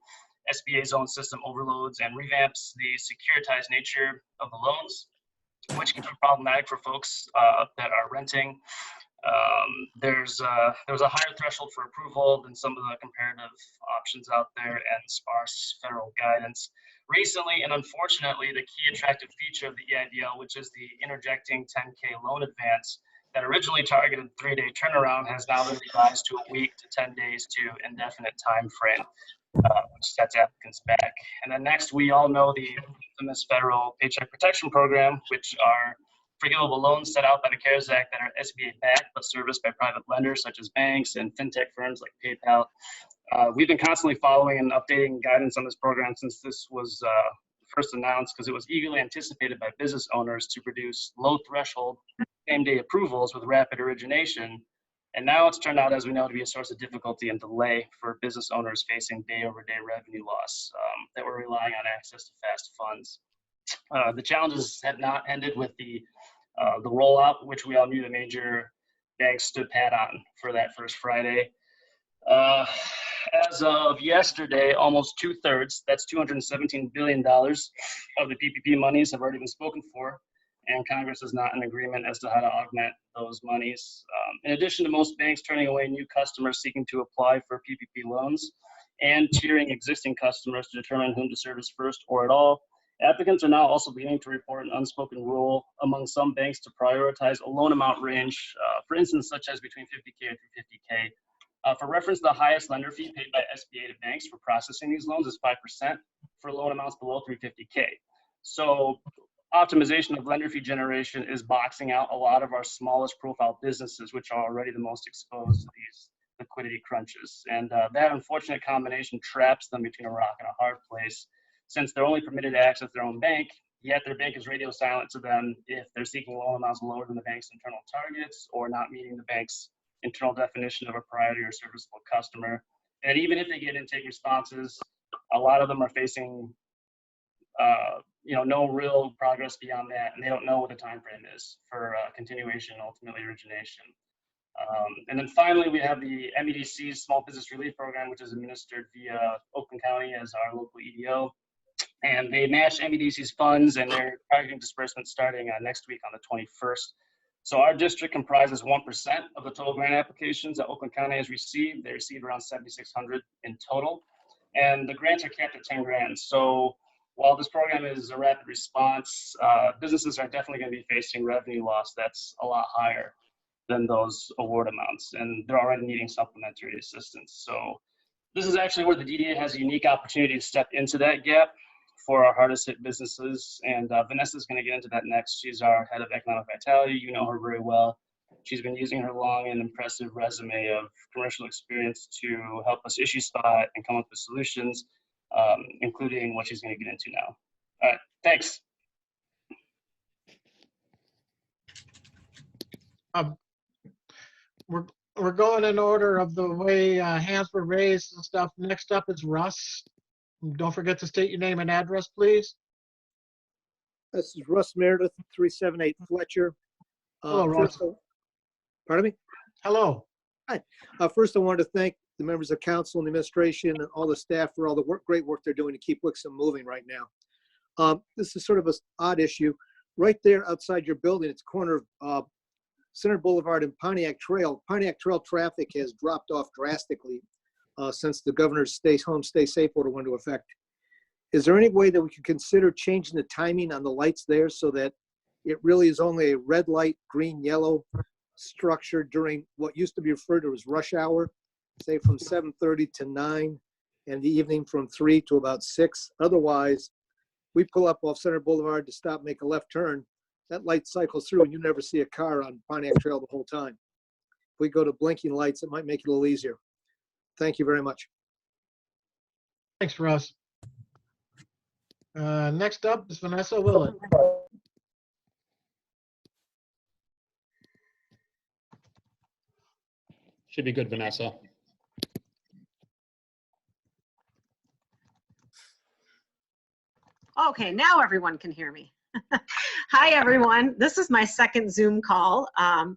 SBA's own system overloads and revamps, the securitized nature of the loans, which can be problematic for folks that are renting. There was a higher threshold for approval than some of the comparative options out there and sparse federal guidance. Recently, and unfortunately, the key attractive feature of the EIDL, which is the interjecting 10K loan advance that originally targeted 3-day turnaround has now been revised to a week to 10 days to indefinite time frame, which sets applicants back. And then next, we all know the infamous federal Paycheck Protection Program, which are forgivable loans set out by the CARES Act that are SBA backed but serviced by private lenders such as banks and fintech firms like PayPal. We've been constantly following and updating guidance on this program since this was first announced, because it was eagerly anticipated by business owners to produce low threshold same-day approvals with rapid origination. And now it's turned out, as we know, to be a source of difficulty and delay for business owners facing day-over-day revenue loss that were relying on access to fast funds. The challenges had not ended with the rollout, which we all knew the major banks stood pat on for that first Friday. As of yesterday, almost 2/3, that's $217 billion of the PPP monies have already been spoken for, and Congress is not in agreement as to how to augment those monies. In addition to most banks turning away new customers seeking to apply for PPP loans and tiering existing customers to determine whom to service first or at all, applicants are now also beginning to report an unspoken rule among some banks to prioritize a loan amount range, for instance, such as between 50K and 350K. For reference, the highest lender fee paid by SBA to banks for processing these loans is 5% for loan amounts below 350K. So optimization of lender fee generation is boxing out a lot of our smallest profile businesses, which are already the most exposed to these liquidity crunches. And that unfortunate combination traps them between a rock and a hard place, since they're only permitted to access their own bank, yet their bank is radio silent to them if they're seeking loan amounts lower than the bank's internal targets or not meeting the bank's internal definition of a priority or serviceable customer. And even if they get intake responses, a lot of them are facing no real progress beyond that, and they don't know what the time frame is for continuation and ultimately origination. And then finally, we have the MEDC's Small Business Relief Program, which is administered via Oakland County as our local EDO. And they match MEDC's funds, and they're targeting disbursements starting next week on the 21st. So our district comprises 1% of the total grant applications that Oakland County has received. They received around 7,600 in total, and the grants are capped at 10 grand. So while this program is a rapid response, businesses are definitely going to be facing revenue loss that's a lot higher than those award amounts, and they're already needing supplementary assistance. So this is actually where the DDA has a unique opportunity to step into that gap for our hardest hit businesses. And Vanessa's going to get into that next. She's our head of economic vitality. You know her very well. She's been using her long and impressive resume of commercial experience to help us issue spot and come up with solutions, including what she's going to get into now. All right, thanks. We're going in order of the way hands were raised and stuff. Next up is Russ. Don't forget to state your name and address, please. This is Russ Meredith, 378 Fletcher. Hello, Russ. Pardon me? Hello. Hi. First, I wanted to thank the members of council and the administration and all the staff for all the great work they're doing to keep Wixom moving right now. This is sort of an odd issue. Right there outside your building, it's corner of Center Boulevard and Pontiac Trail. Pontiac Trail traffic has dropped off drastically since the governor's stay home, stay safe order went into effect. Is there any way that we could consider changing the timing on the lights there so that it really is only a red light, green, yellow structure during what used to be referred to as rush hour, say from 7:30 to 9, and the evening from 3 to about 6. Otherwise, we pull up off Center Boulevard to stop, make a left turn. That light cycles through and you never see a car on Pontiac Trail the whole time. If we go to blinking lights, it might make it a little easier. Thank you very much. Thanks, Russ. Next up is Vanessa Willett. Should be good, Vanessa. Okay, now everyone can hear me. Hi, everyone. This is my second Zoom call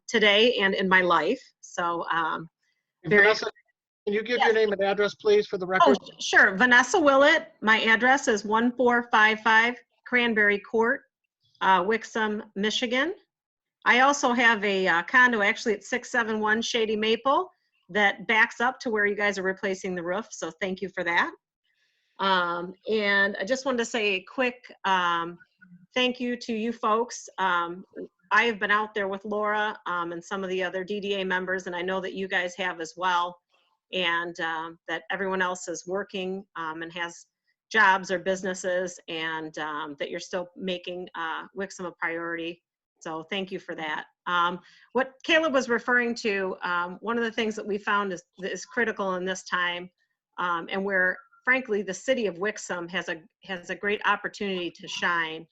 today and in my life. So Vanessa, can you give your name and address, please, for the record? Oh, sure. Vanessa Willett. My address is 1455 Cranberry Court, Wixom, Michigan. I also have a condo actually at 671 Shady Maple that backs up to where you guys are replacing the roof. So thank you for that. And I just wanted to say a quick thank you to you folks. I have been out there with Laura and some of the other DDA members, and I know that you guys have as well, and that everyone else is working and has jobs or businesses, and that you're still making Wixom a priority. So thank you for that. What Caleb was referring to, one of the things that we found is critical in this time, and where frankly the city of Wixom has a great opportunity to shine,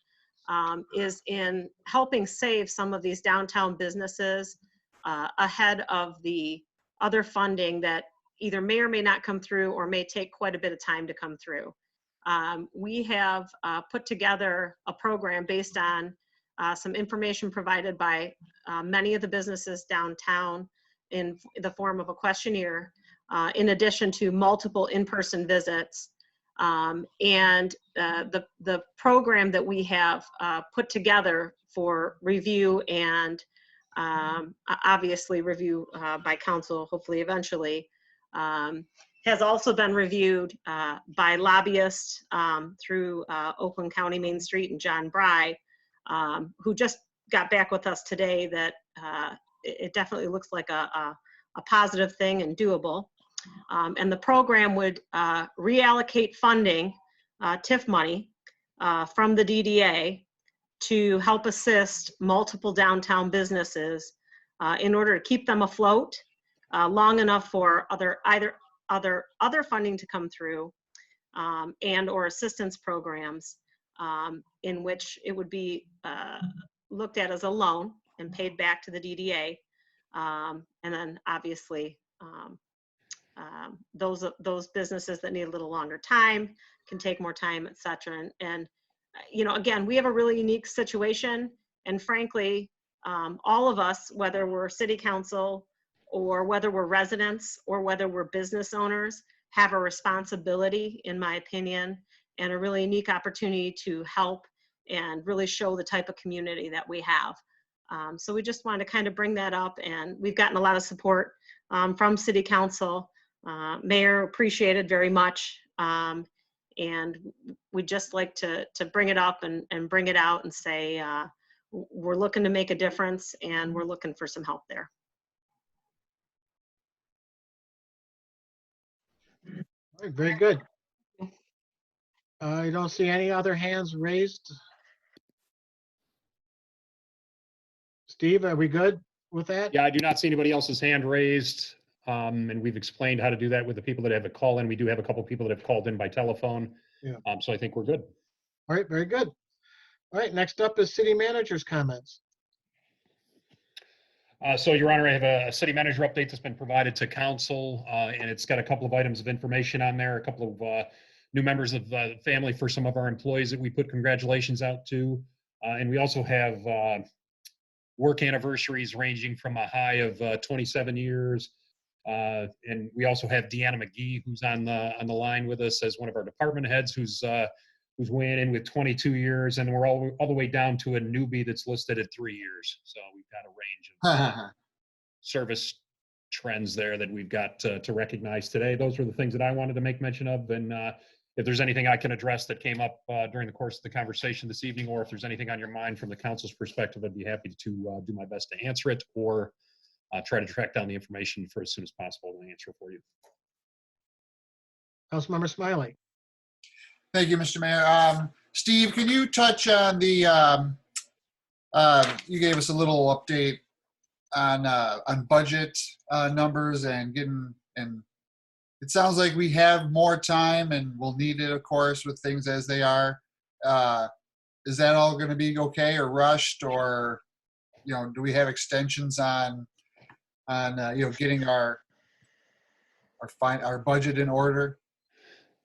is in helping save some of these downtown businesses ahead of the other funding that either may or may not come through or may take quite a bit of time to come through. We have put together a program based on some information provided by many of the businesses downtown in the form of a questionnaire, in addition to multiple in-person visits. And the program that we have put together for review and obviously review by council, hopefully eventually, has also been reviewed by lobbyists through Oakland County Main Street and John Bry, who just got back with us today that it definitely looks like a positive thing and doable. And the program would reallocate funding, TIF money, from the DDA to help assist multiple downtown businesses in order to keep them afloat long enough for other funding to come through, and or assistance programs in which it would be looked at as a loan and paid back to the DDA. And then obviously those businesses that need a little longer time can take more time, et cetera. And you know, again, we have a really unique situation, and frankly, all of us, whether we're city council or whether we're residents or whether we're business owners, have a responsibility, in my opinion, and a really unique opportunity to help and really show the type of community that we have. So we just wanted to kind of bring that up, and we've gotten a lot of support from city council. Mayor appreciated very much, and we'd just like to bring it up and bring it out and say we're looking to make a difference and we're looking for some help there. All right, very good. I don't see any other hands raised. Steve, are we good with that? Yeah, I do not see anybody else's hand raised. And we've explained how to do that with the people that have a call in. We do have a couple people that have called in by telephone. Yeah. So I think we're good. All right, very good. All right, next up is city manager's comments. So, Your Honor, I have a city manager update that's been provided to council, and it's got a couple of items of information on there, a couple of new members of the family for some of our employees that we put congratulations out to. And we also have work anniversaries ranging from a high of 27 years. And we also have Deanna McGee, who's on the line with us as one of our department heads, who's weighing in with 22 years, and we're all the way down to a newbie that's listed at 3 years. So we've got a range of service trends there that we've got to recognize today. Those were the things that I wanted to make mention of. And if there's anything I can address that came up during the course of the conversation this evening, or if there's anything on your mind from the council's perspective, I'd be happy to do my best to answer it, or try to track down the information for as soon as possible and answer for you. Councilmember Smiley. Thank you, Mr. Mayor. Steve, can you touch on the, you gave us a little update on budget numbers and it sounds like we have more time and we'll need it, of course, with things as they are. Is that all going to be okay or rushed, or, you know, do we have extensions on you know, getting our budget in order?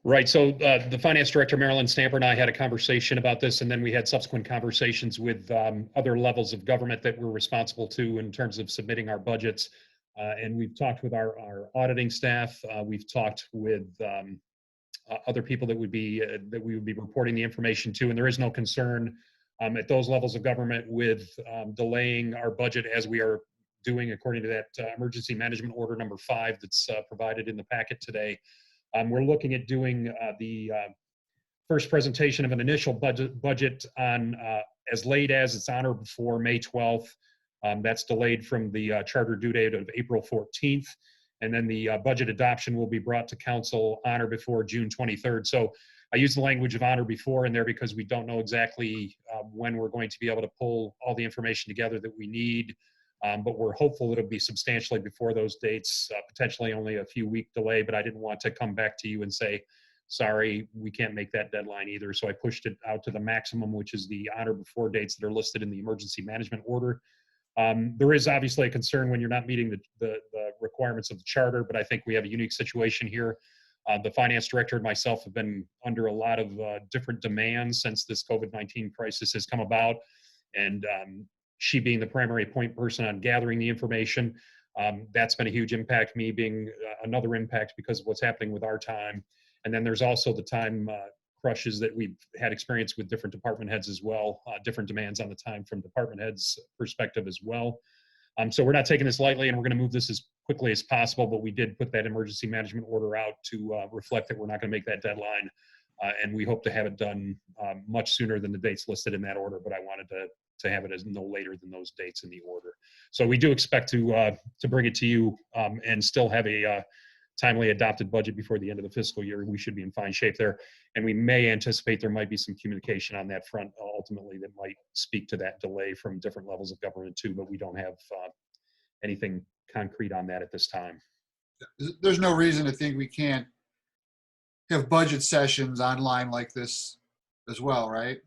Right. So the finance director, Marilyn Stamper, and I had a conversation about this, and then we had subsequent conversations with other levels of government that we're responsible to in terms of submitting our budgets. And we've talked with our auditing staff. We've talked with other people that we would be reporting the information to, and there is no concern at those levels of government with delaying our budget as we are doing according to that emergency management order number 5 that's provided in the packet today. We're looking at doing the first presentation of an initial budget on as late as it's on or before May 12th. That's delayed from the charter due date of April 14th. And then the budget adoption will be brought to council on or before June 23rd. So I use the language of on or before in there because we don't know exactly when we're going to be able to pull all the information together that we need. But we're hopeful it'll be substantially before those dates, potentially only a few week delay, but I didn't want to come back to you and say, sorry, we can't make that deadline either. So I pushed it out to the maximum, which is the on or before dates that are listed in the emergency management order. There is obviously a concern when you're not meeting the requirements of the charter, but I think we have a unique situation here. The finance director and myself have been under a lot of different demands since this COVID-19 crisis has come about. And she being the primary point person on gathering the information, that's been a huge impact, me being another impact because of what's happening with our time. And then there's also the time crushes that we've had experience with different department heads as well, different demands on the time from department heads perspective as well. So we're not taking this lightly, and we're going to move this as quickly as possible, but we did put that emergency management order out to reflect that we're not going to make that deadline. And we hope to have it done much sooner than the dates listed in that order, but I wanted to have it as no later than those dates in the order. So we do expect to bring it to you and still have a timely adopted budget before the end of the fiscal year. We should be in fine shape there. And we may anticipate there might be some communication on that front ultimately that might speak to that delay from different levels of government too, but we don't have anything concrete on that at this time. There's no reason to think we can't have budget sessions online like this as well, right?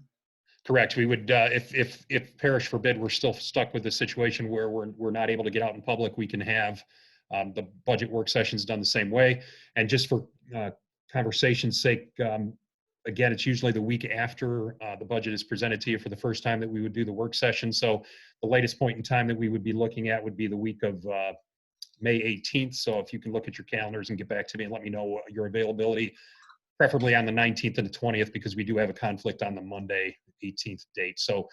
Correct. We would, if perish forbid, we're still stuck with the situation where we're not able to get out in public, we can have the budget work sessions done the same way. And just for conversation's sake, again, it's usually the week after the budget is presented to you for the first time that we would do the work session. So the latest point in time that we would be looking at would be the week of May 18th. So if you can look at your calendars and get back to me and let me know your availability, preferably on the 19th and the 20th, because we do have a conflict on the Monday 18th date. So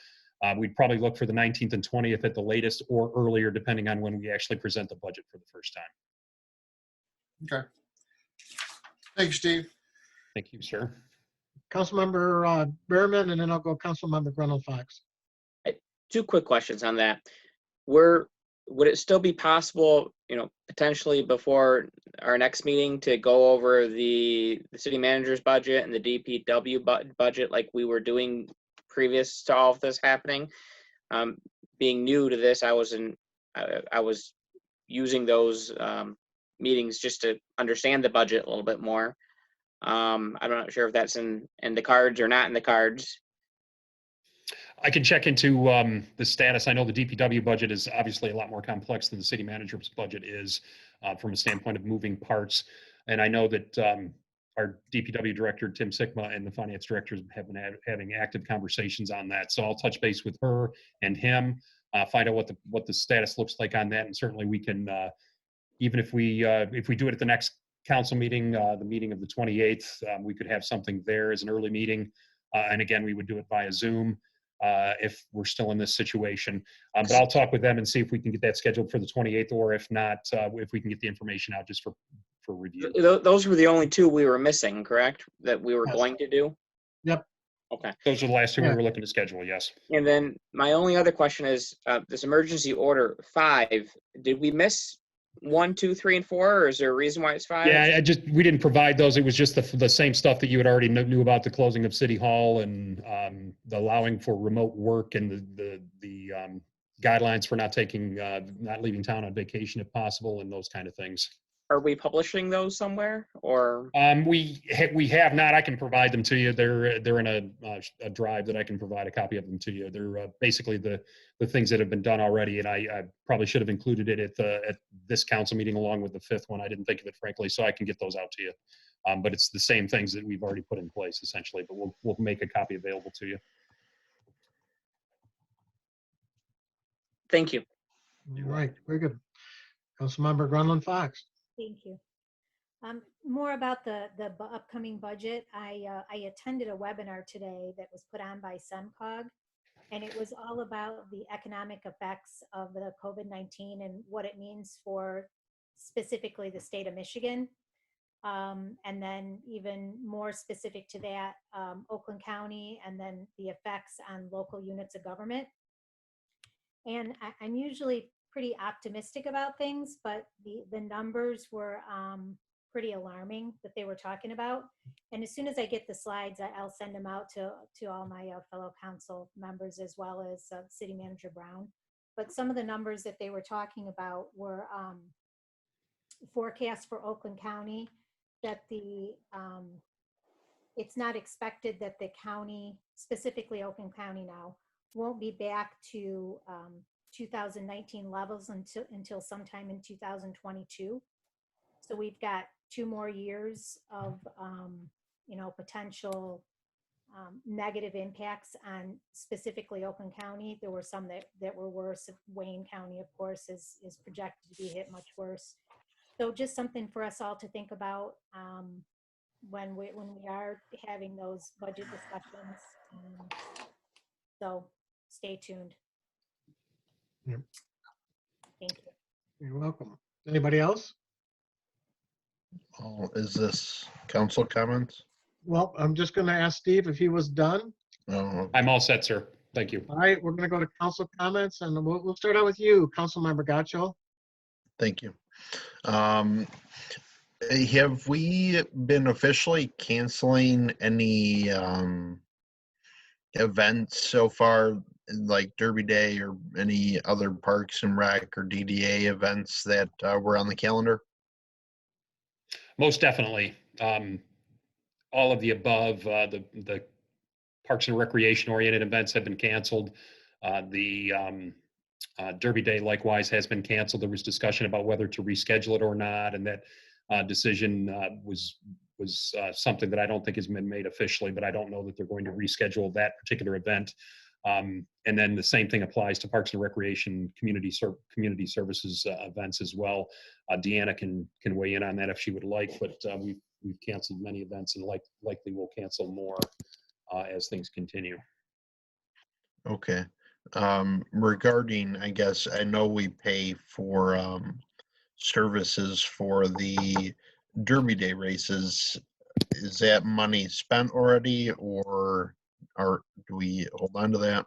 we'd probably look for the 19th and 20th at the latest or earlier, depending on when we actually present the budget for the first time. Okay. Thanks, Steve. Thank you, sir. Councilmember Behrman, and then I'll go Councilmember Grundle Fox. Two quick questions on that. Would it still be possible, potentially before our next meeting to go over the city manager's budget and the DPW budget like we were doing previous to all of this happening? Being new to this, I was using those meetings just to understand the budget a little bit more. I'm not sure if that's in the cards or not in the cards. I can check into the status. I know the DPW budget is obviously a lot more complex than the city manager's budget is from a standpoint of moving parts. And I know that our DPW director, Tim Sikma, and the finance directors have been having active conversations on that. So I'll touch base with her and him, find out what the status looks like on that. And certainly we can, even if we do it at the next council meeting, the meeting of the 28th, we could have something there as an early meeting. And again, we would do it via Zoom if we're still in this situation. But I'll talk with them and see if we can get that scheduled for the 28th, or if not, if we can get the information out just for review. Those were the only two we were missing, correct? That we were going to do? Yep. Okay. Those are the last two we were looking to schedule, yes. And then my only other question is this emergency order 5, did we miss 1, 2, 3, and 4, or is there a reason why it's 5? Yeah, we didn't provide those. It was just the same stuff that you had already knew about, the closing of City Hall and the allowing for remote work and the guidelines for not leaving town on vacation if possible, and those kind of things. Are we publishing those somewhere, or? We have not. I can provide them to you. They're in a drive that I can provide a copy of them to you. They're basically the things that have been done already, and I probably should have included it at this council meeting along with the 5th one. I didn't think of it, frankly, so I can get those out to you. But it's the same things that we've already put in place essentially. But we'll make a copy available to you. Thank you. All right, very good. Councilmember Grundle Fox. Thank you. More about the upcoming budget. I attended a webinar today that was put on by SEMCOG, and it was all about the economic effects of the COVID-19 and what it means for specifically the state of Michigan. And then even more specific to that, Oakland County, and then the effects on local units of government. And I'm usually pretty optimistic about things, but the numbers were pretty alarming that they were talking about. And as soon as I get the slides, I'll send them out to all my fellow council members, as well as City Manager Brown. But some of the numbers that they were talking about were forecasts for Oakland County, that it's not expected that the county, specifically Oakland County now, won't be back to 2019 levels until sometime in 2022. So we've got 2 more years of potential negative impacts on specifically Oakland County. There were some that were worse. Wayne County, of course, is projected to be hit much worse. So just something for us all to think about when we are having those budget discussions. So stay tuned. Yep. Thank you. You're welcome. Anybody else? Oh, is this council comments? Well, I'm just going to ask Steve if he was done. Oh, I'm all set, sir. Thank you. All right, we're going to go to council comments, and we'll start out with you, Councilmember Gaccio. thank you. Have we been officially canceling any events so far, like Derby Day or any other Parks and Rec or DDA events that were on the calendar? Most definitely. All of the above, the Parks and Recreation oriented events have been canceled. The Derby Day likewise has been canceled. There was discussion about whether to reschedule it or not, and that decision was something that I don't think has been made officially, but I don't know that they're going to reschedule that particular event. And then the same thing applies to Parks and Recreation community services events as well. Deanna can weigh in on that if she would like, but we've canceled many events and likely will cancel more as things continue. Okay. Regarding, I guess, I know we pay for services for the Derby Day races. Is that money spent already, or do we hold on to that?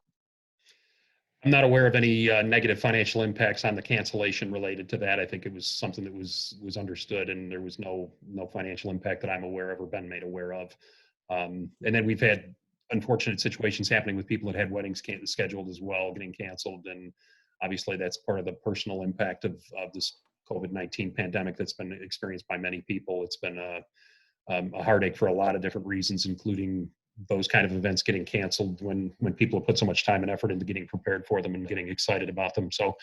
I'm not aware of any negative financial impacts on the cancellation related to that. I think it was something that was understood, and there was no financial impact that I'm aware of or been made aware of. And then we've had unfortunate situations happening with people that had weddings scheduled as well, getting canceled. And obviously that's part of the personal impact of this COVID-19 pandemic that's been experienced by many people. It's been a heartache for a lot of different reasons, including those kind of events getting canceled when people have put so much time and effort into getting prepared for them and getting excited about them. So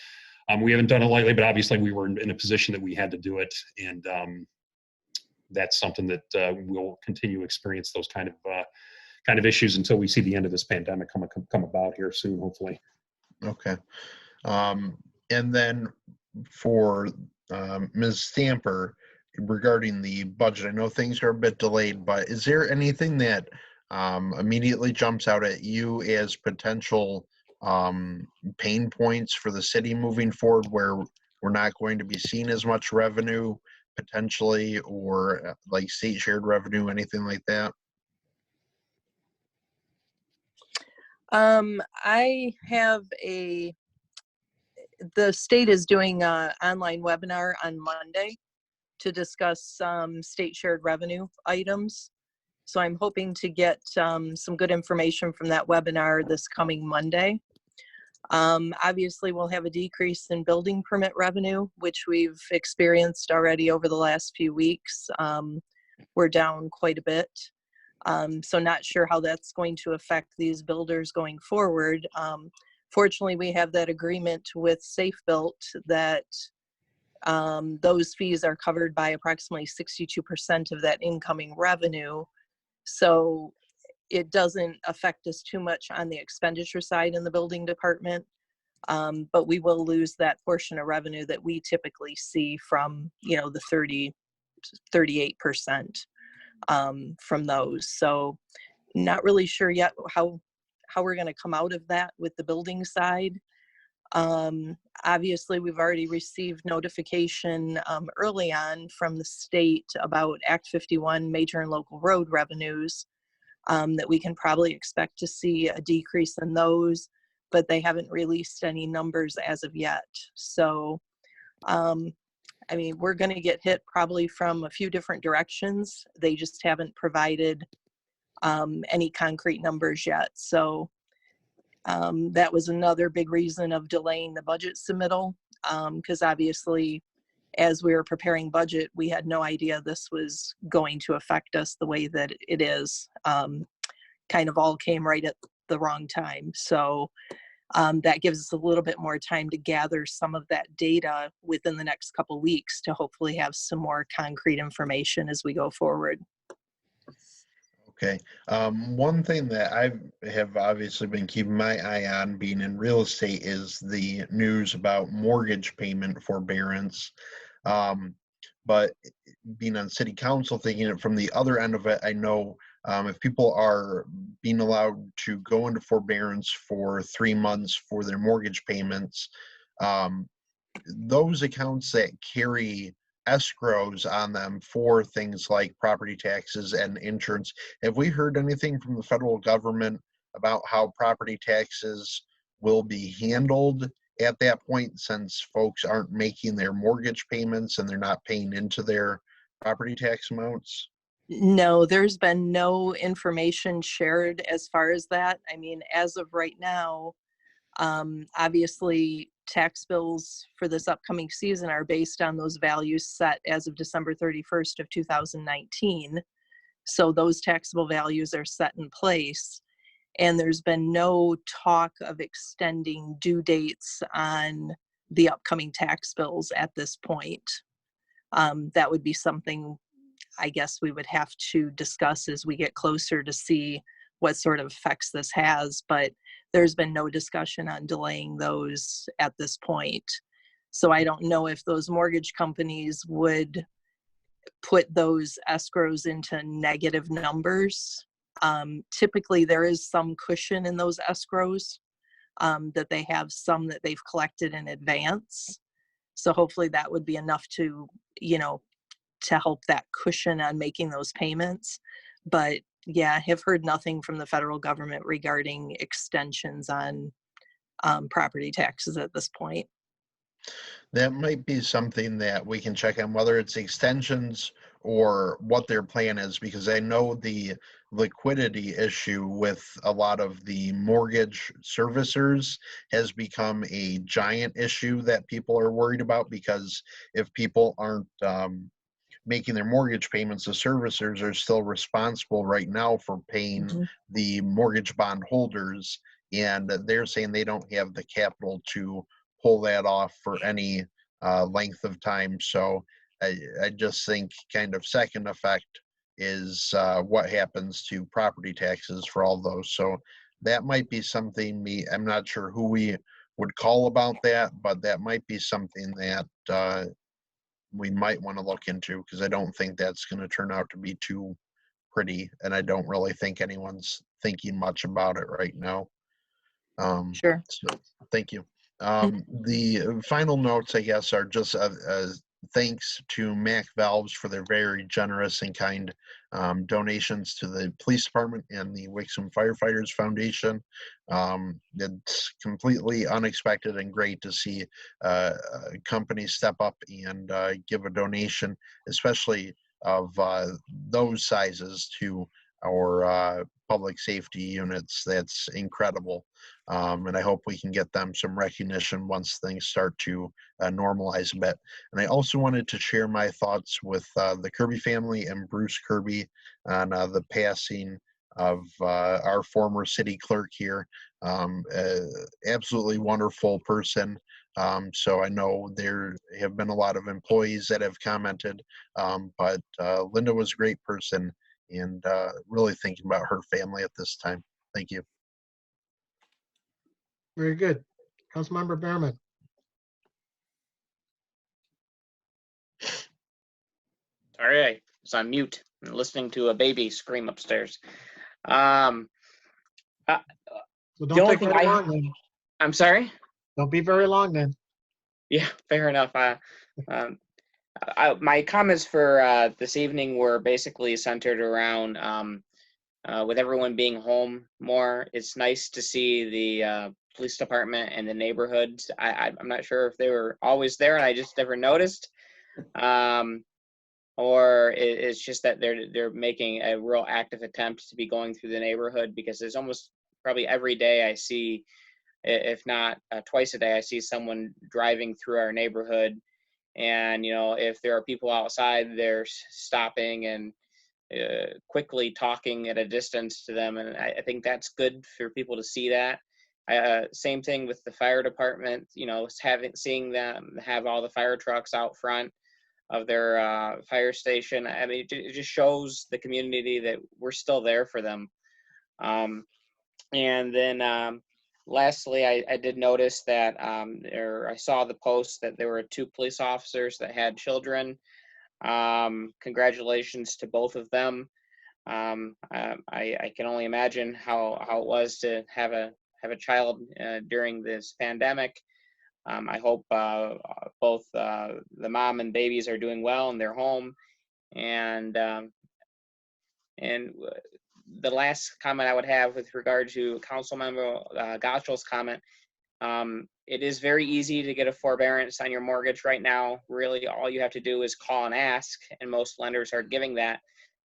we haven't done it lightly, but obviously we were in a position that we had to do it. And that's something that we'll continue to experience, those kind of issues until we see the end of this pandemic come about here soon, hopefully. Okay. And then for Ms. Stamper, regarding the budget, I know things are a bit delayed, but is there anything that immediately jumps out at you as potential pain points for the city moving forward, where we're not going to be seeing as much revenue potentially, or like state shared revenue, anything like that? I have the state is doing an online webinar on Monday to discuss some state shared revenue items. So I'm hoping to get some good information from that webinar this coming Monday. Obviously, we'll have a decrease in building permit revenue, which we've experienced already over the last few weeks. We're down quite a bit. So not sure how that's going to affect these builders going forward. Fortunately, we have that agreement with Safe Built that those fees are covered by approximately 62% of that incoming revenue. So it doesn't affect us too much on the expenditure side in the building department, but we will lose that portion of revenue that we typically see from, the 30 to 38% from those. So not really sure yet how we're going to come out of that with the building side. Obviously, we've already received notification early on from the state about Act 51 major and local road revenues, that we can probably expect to see a decrease in those, but they haven't released any numbers as of yet. So, I mean, we're going to get hit probably from a few different directions. They just haven't provided any concrete numbers yet. So that was another big reason of delaying the budget submittal, because obviously, as we were preparing budget, we had no idea this was going to affect us the way that it is. Kind of all came right at the wrong time. So that gives us a little bit more time to gather some of that data within the next couple weeks to hopefully have some more concrete information as we go forward. Okay. One thing that I have obviously been keeping my eye on, being in real estate, is the news about mortgage payment forbearance. But being on city council, thinking it from the other end of it, I know if people are being allowed to go into forbearance for 3 months for their mortgage payments, those accounts that carry escrows on them for things like property taxes and insurance, have we heard anything from the federal government about how property taxes will be handled at that point, since folks aren't making their mortgage payments and they're not paying into their property tax amounts? No, there's been no information shared as far as that. I mean, as of right now, obviously tax bills for this upcoming season are based on those values set as of December 31st of 2019. So those taxable values are set in place. And there's been no talk of extending due dates on the upcoming tax bills at this point. That would be something I guess we would have to discuss as we get closer to see what sort of effects this has, but there's been no discussion on delaying those at this point. So I don't know if those mortgage companies would put those escrows into negative numbers. Typically there is some cushion in those escrows, that they have some that they've collected in advance. So hopefully that would be enough to, to help that cushion on making those payments. But yeah, have heard nothing from the federal government regarding extensions on property taxes at this point. That might be something that we can check on, whether it's extensions or what their plan is, because I know the liquidity issue with a lot of the mortgage servicers has become a giant issue that people are worried about, because if people aren't making their mortgage payments, the servicers are still responsible right now for paying the mortgage bond holders, and they're saying they don't have the capital to pull that off for any length of time. So I just think kind of second effect is what happens to property taxes for all those. So that might be something I'm not sure who we would call about that, but that might be something that we might want to look into, because I don't think that's going to turn out to be too pretty, and I don't really think anyone's thinking much about it right now. Sure. So thank you. The final notes, I guess, are just thanks to Mac Valves for their very generous and kind donations to the police department and the Wixom Firefighters Foundation. It's completely unexpected and great to see companies step up and give a donation, especially of those sizes, to our public safety units. That's incredible. And I hope we can get them some recognition once things start to normalize a bit. And I also wanted to share my thoughts with the Kirby family and Bruce Kirby on the passing of our former city clerk here. Absolutely wonderful person. So I know there have been a lot of employees that have commented, but Linda was a great person, and really thinking about her family at this time. Thank you. Very good. Councilmember Behrman. All right, it's on mute. I'm listening to a baby scream upstairs. So don't take that wrongly. I'm sorry? Don't be very long then. Yeah, fair enough. Um, my comments for this evening were basically centered around with everyone being home more. It's nice to see the police department and the neighborhoods. I'm not sure if they were always there and I just never noticed, or it's just that they're making a real active attempt to be going through the neighborhood, because there's almost probably every day I see, if not twice a day, I see someone driving through our neighborhood. And, if there are people outside, they're stopping and quickly talking at a distance to them. And I think that's good for people to see that. Same thing with the fire department, seeing them have all the fire trucks out front of their fire station. I mean, it just shows the community that we're still there for them. And then lastly, I did notice that I saw the post that there were 2 police officers that had children. Congratulations to both of them. I can only imagine how it was to have a child during this pandemic. I hope both the mom and babies are doing well in their home. And the last comment I would have with regard to Councilmember Gottschall's comment, it is very easy to get a forbearance on your mortgage right now. Really, all you have to do is call and ask, and most lenders are giving that.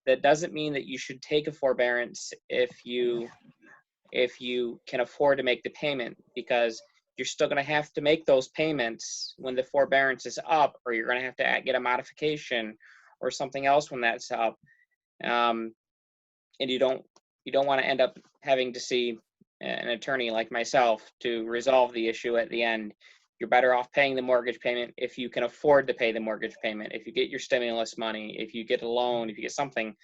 That doesn't mean that you should take a forbearance if you can afford to make the payment, because you're still going to have to make those payments when the forbearance is up, or you're going to have to get a modification or something else when that's up. And you don't want to end up having to see an attorney like myself to resolve the issue at the end. You're better off paying the mortgage payment if you can afford to pay the mortgage payment. If you get your stimulus money, if you get a loan, if you get something,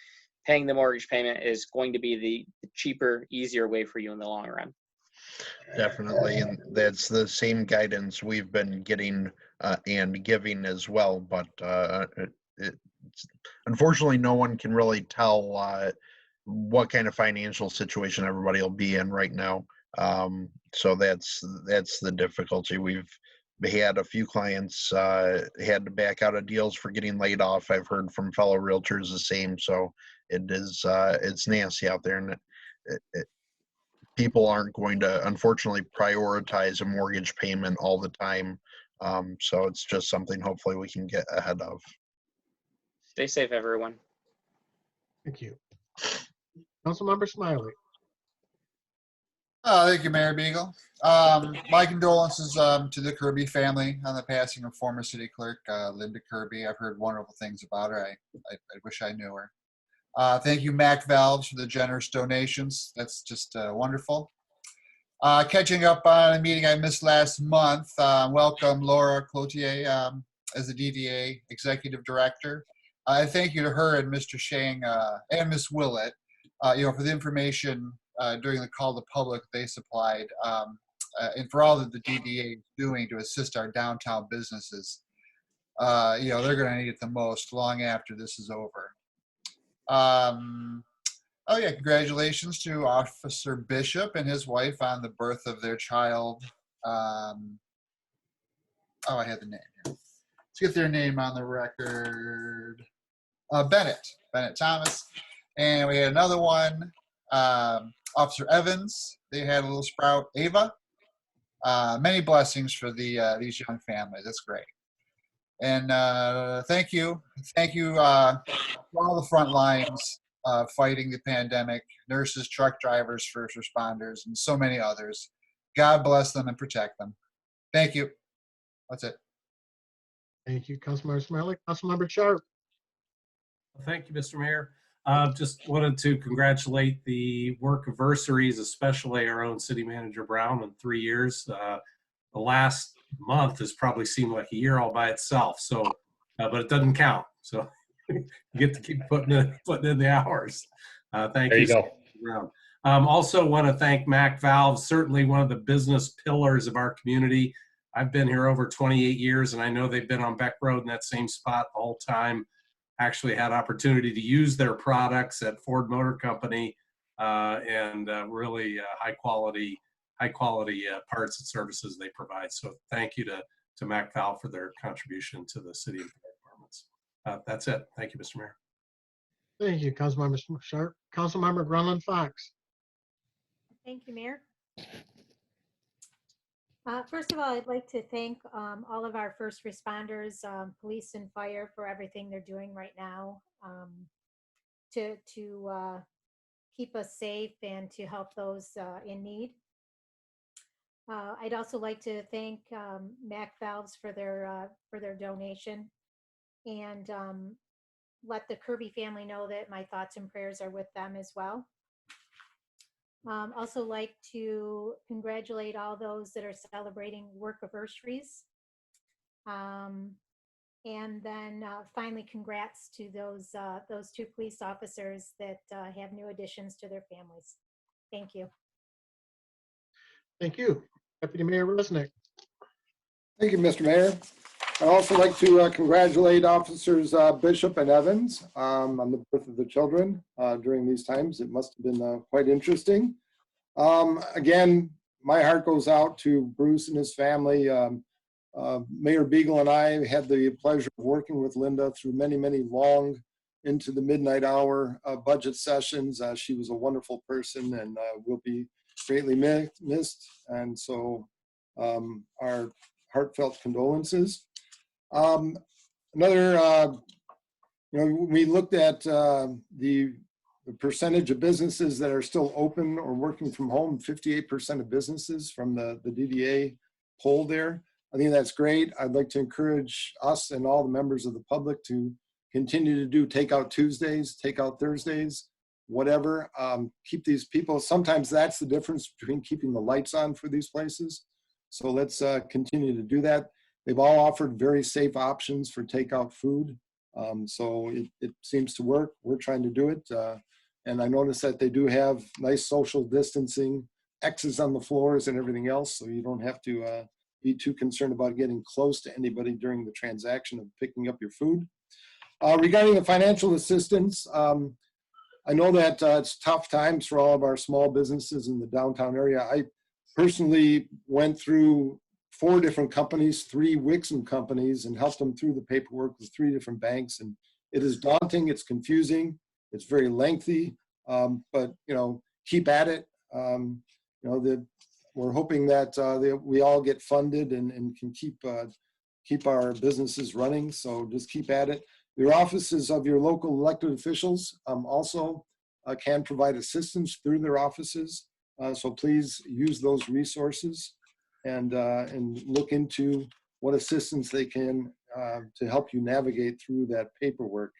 paying the mortgage payment is going to be the cheaper, easier way for you in the long run. Definitely, and that's the same guidance we've been getting and giving as well. But unfortunately, no one can really tell what kind of financial situation everybody will be in right now. So that's the difficulty. We've had a few clients had to back out of deals for getting laid off. I've heard from fellow realtors the same. So it is it's nasty out there, and people aren't going to unfortunately prioritize a mortgage payment all the time. So it's just something hopefully we can get ahead of. Stay safe, everyone. Thank you. Councilmember Smiley. Thank you, Mayor Beagle. My condolences to the Kirby family on the passing of former city clerk Linda Kirby. I've heard wonderful things about her. I wish I knew her. Thank you, Mac Valves, for the generous donations. That's just wonderful. Catching up on a meeting I missed last month. Welcome Laura Cloutier as the DDA Executive Director. And thank you to her and Mr. Shang and Ms. Willett, for the information during the call to public they supplied, and for all that the DDA is doing to assist our downtown businesses. They're going to need it the most long after this is over. Congratulations to Officer Bishop and his wife on the birth of their child. I had the name here. Let's get their name on the record. Bennett Thomas. And we had another one, Officer Evans. They had a little sprout, Ava. Many blessings for these young families. That's great. And thank you for all the front lines fighting the pandemic, nurses, truck drivers, first responders, and so many others. God bless them and protect them. Thank you. That's it. Thank you, Councilmember Smiley. Councilmember Sharp. Thank you, Mr. Mayor. Just wanted to congratulate the work anniversaries, especially our own city manager Brown in 3 years. The last month has probably seemed like a year all by itself. So, but it doesn't count. So you get to keep putting in the hours. Thank you. There you go. Also want to thank Mac Valve, certainly one of the business pillars of our community. I've been here over 28 years, and I know they've been on Beck Road in that same spot the whole time. Actually had opportunity to use their products at Ford Motor Company, and really high quality high quality parts and services they provide. So thank you to Mac Val for their contribution to the city and fire departments. That's it. Thank you, Mr. Mayor. Thank you, Councilmember Sharp. Councilmember Grunland Fox. Thank you, Mayor. First of all, I'd like to thank all of our first responders, police and fire, for everything they're doing right now to keep us safe and to help those in need. I'd also like to thank Mac Valves for their donation, and let the Kirby family know that my thoughts and prayers are with them as well. Also like to congratulate all those that are celebrating work anniversaries. And then finally, congrats to those two police officers that have new additions to their families. Thank you. Thank you. Deputy Mayor Resnick. Thank you, Mr. Mayor. I'd also like to congratulate Officers Bishop and Evans on the birth of the children during these times. It must have been quite interesting. Again, my heart goes out to Bruce and his family. Mayor Beagle and I had the pleasure of working with Linda through many, many long into the midnight hour budget sessions. She was a wonderful person and will be greatly missed. And so our heartfelt condolences. We looked at the percentage of businesses that are still open or working from home, 58% of businesses from the DDA poll there. I think that's great. I'd like to encourage us and all the members of the public to continue to do takeout Tuesdays, takeout Thursdays, whatever. Keep these people, sometimes that's the difference between keeping the lights on for these places. So let's continue to do that. They've all offered very safe options for takeout food. So it seems to work. We're trying to do it. And I noticed that they do have nice social distancing, X's on the floors and everything else. So you don't have to be too concerned about getting close to anybody during the transaction of picking up your food. Regarding the financial assistance, I know that it's tough times for all of our small businesses in the downtown area. I personally went through 4 different companies, 3 Wixom companies, and helped them through the paperwork with 3 different banks. And it is daunting, it's confusing, it's very lengthy, but keep at it. We're hoping that we all get funded and can keep our businesses running. So just keep at it. Your offices of your local elected officials also can provide assistance through their offices. So please use those resources and look into what assistance they can to help you navigate through that paperwork.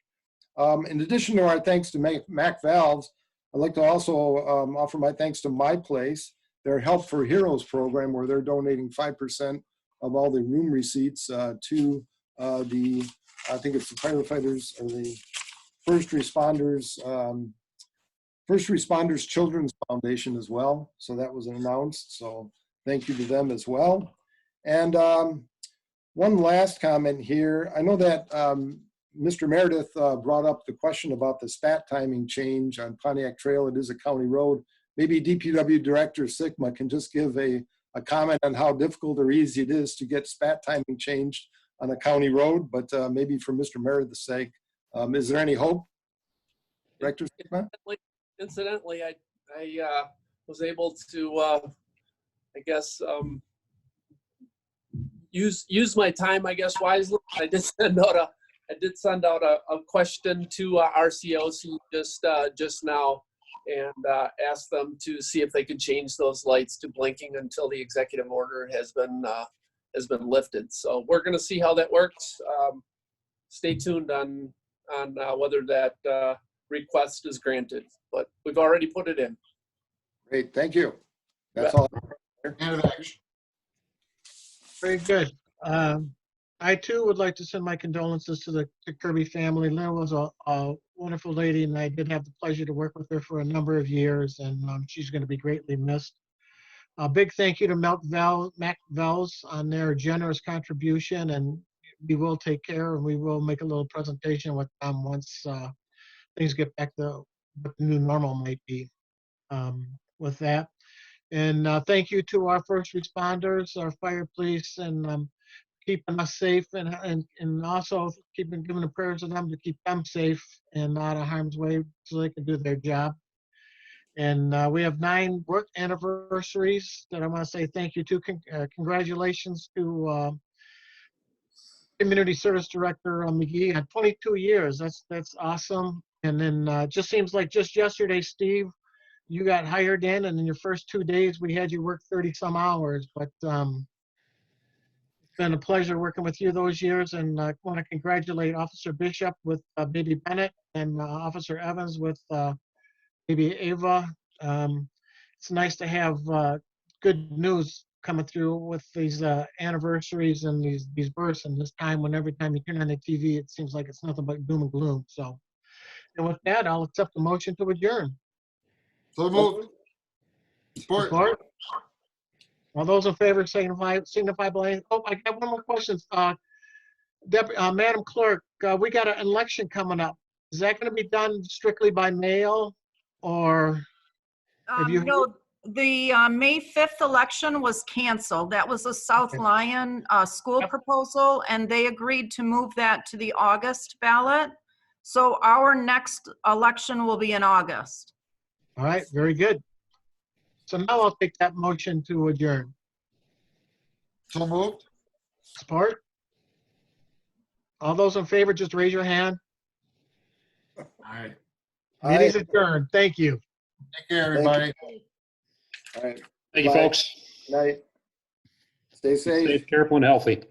In addition to our thanks to Mac Valves, I'd like to also offer my thanks to My Place, their Help for Heroes program, where they're donating 5% of all the room receipts to I think it's the firefighters or the first responders Children's Foundation as well. So that was announced. So thank you to them as well. And one last comment here. I know that Mr. Meredith brought up the question about the spat timing change on Pontiac Trail. It is a county road. Maybe DPW Director Sigma can just give a comment on how difficult or easy it is to get spat timing changed on a county road, but maybe for Mr. Meredith's sake, is there any hope? Director Sigma? Incidentally, I was able to, I guess, use my time, I guess, wisely. I did send out a question to RCOC just now, and asked them to see if they could change those lights to blinking until the executive order has been lifted. So we're going to see how that works. Stay tuned on whether that request is granted, but we've already put it in. Great, thank you. That's all. Very good. I too would like to send my condolences to the Kirby family. Lynn was a wonderful lady, and I did have the pleasure to work with her for a number of years, and she's going to be greatly missed. A big thank you to Mac Valves on their generous contribution, and we will take care and we will make a little presentation with them once things get back to what the new normal might be. With that, And thank you to our first responders, our fire, police, and keeping us safe, and also giving the prayers to them to keep them safe and out of harm's way so they can do their job. And we have 9 work anniversaries that I want to say thank you to. Congratulations to Community Service Director McGee at 22 years. That's awesome. And then just seems like just yesterday, Steve, you got hired in, and in your first 2 days, we had you work 30 some hours. But it's been a pleasure working with you those years, and I want to congratulate Officer Bishop with Baby Bennett and Officer Evans with Baby Ava. It's nice to have good news coming through with these anniversaries and these births, and this time when every time you turn on the TV, it seems like it's nothing but doom and gloom. So, and with that, I'll accept the motion to adjourn. So moved. Support. All those in favor signify by, oh, I got one more question. Madam Clerk, we got an election coming up. Is that going to be done strictly by mail, or have you? No, the May 5th election was canceled. That was a South Lyon school proposal, and they agreed to move that to the August ballot. So our next election will be in August. All right, very good. So now I'll take that motion to adjourn. So moved. Support? All those in favor, just raise your hand. Aye. Meeting's adjourned. Thank you. Take care, everybody. All right. Thank you, Bye. folks. Night. Stay safe. Stay careful and healthy.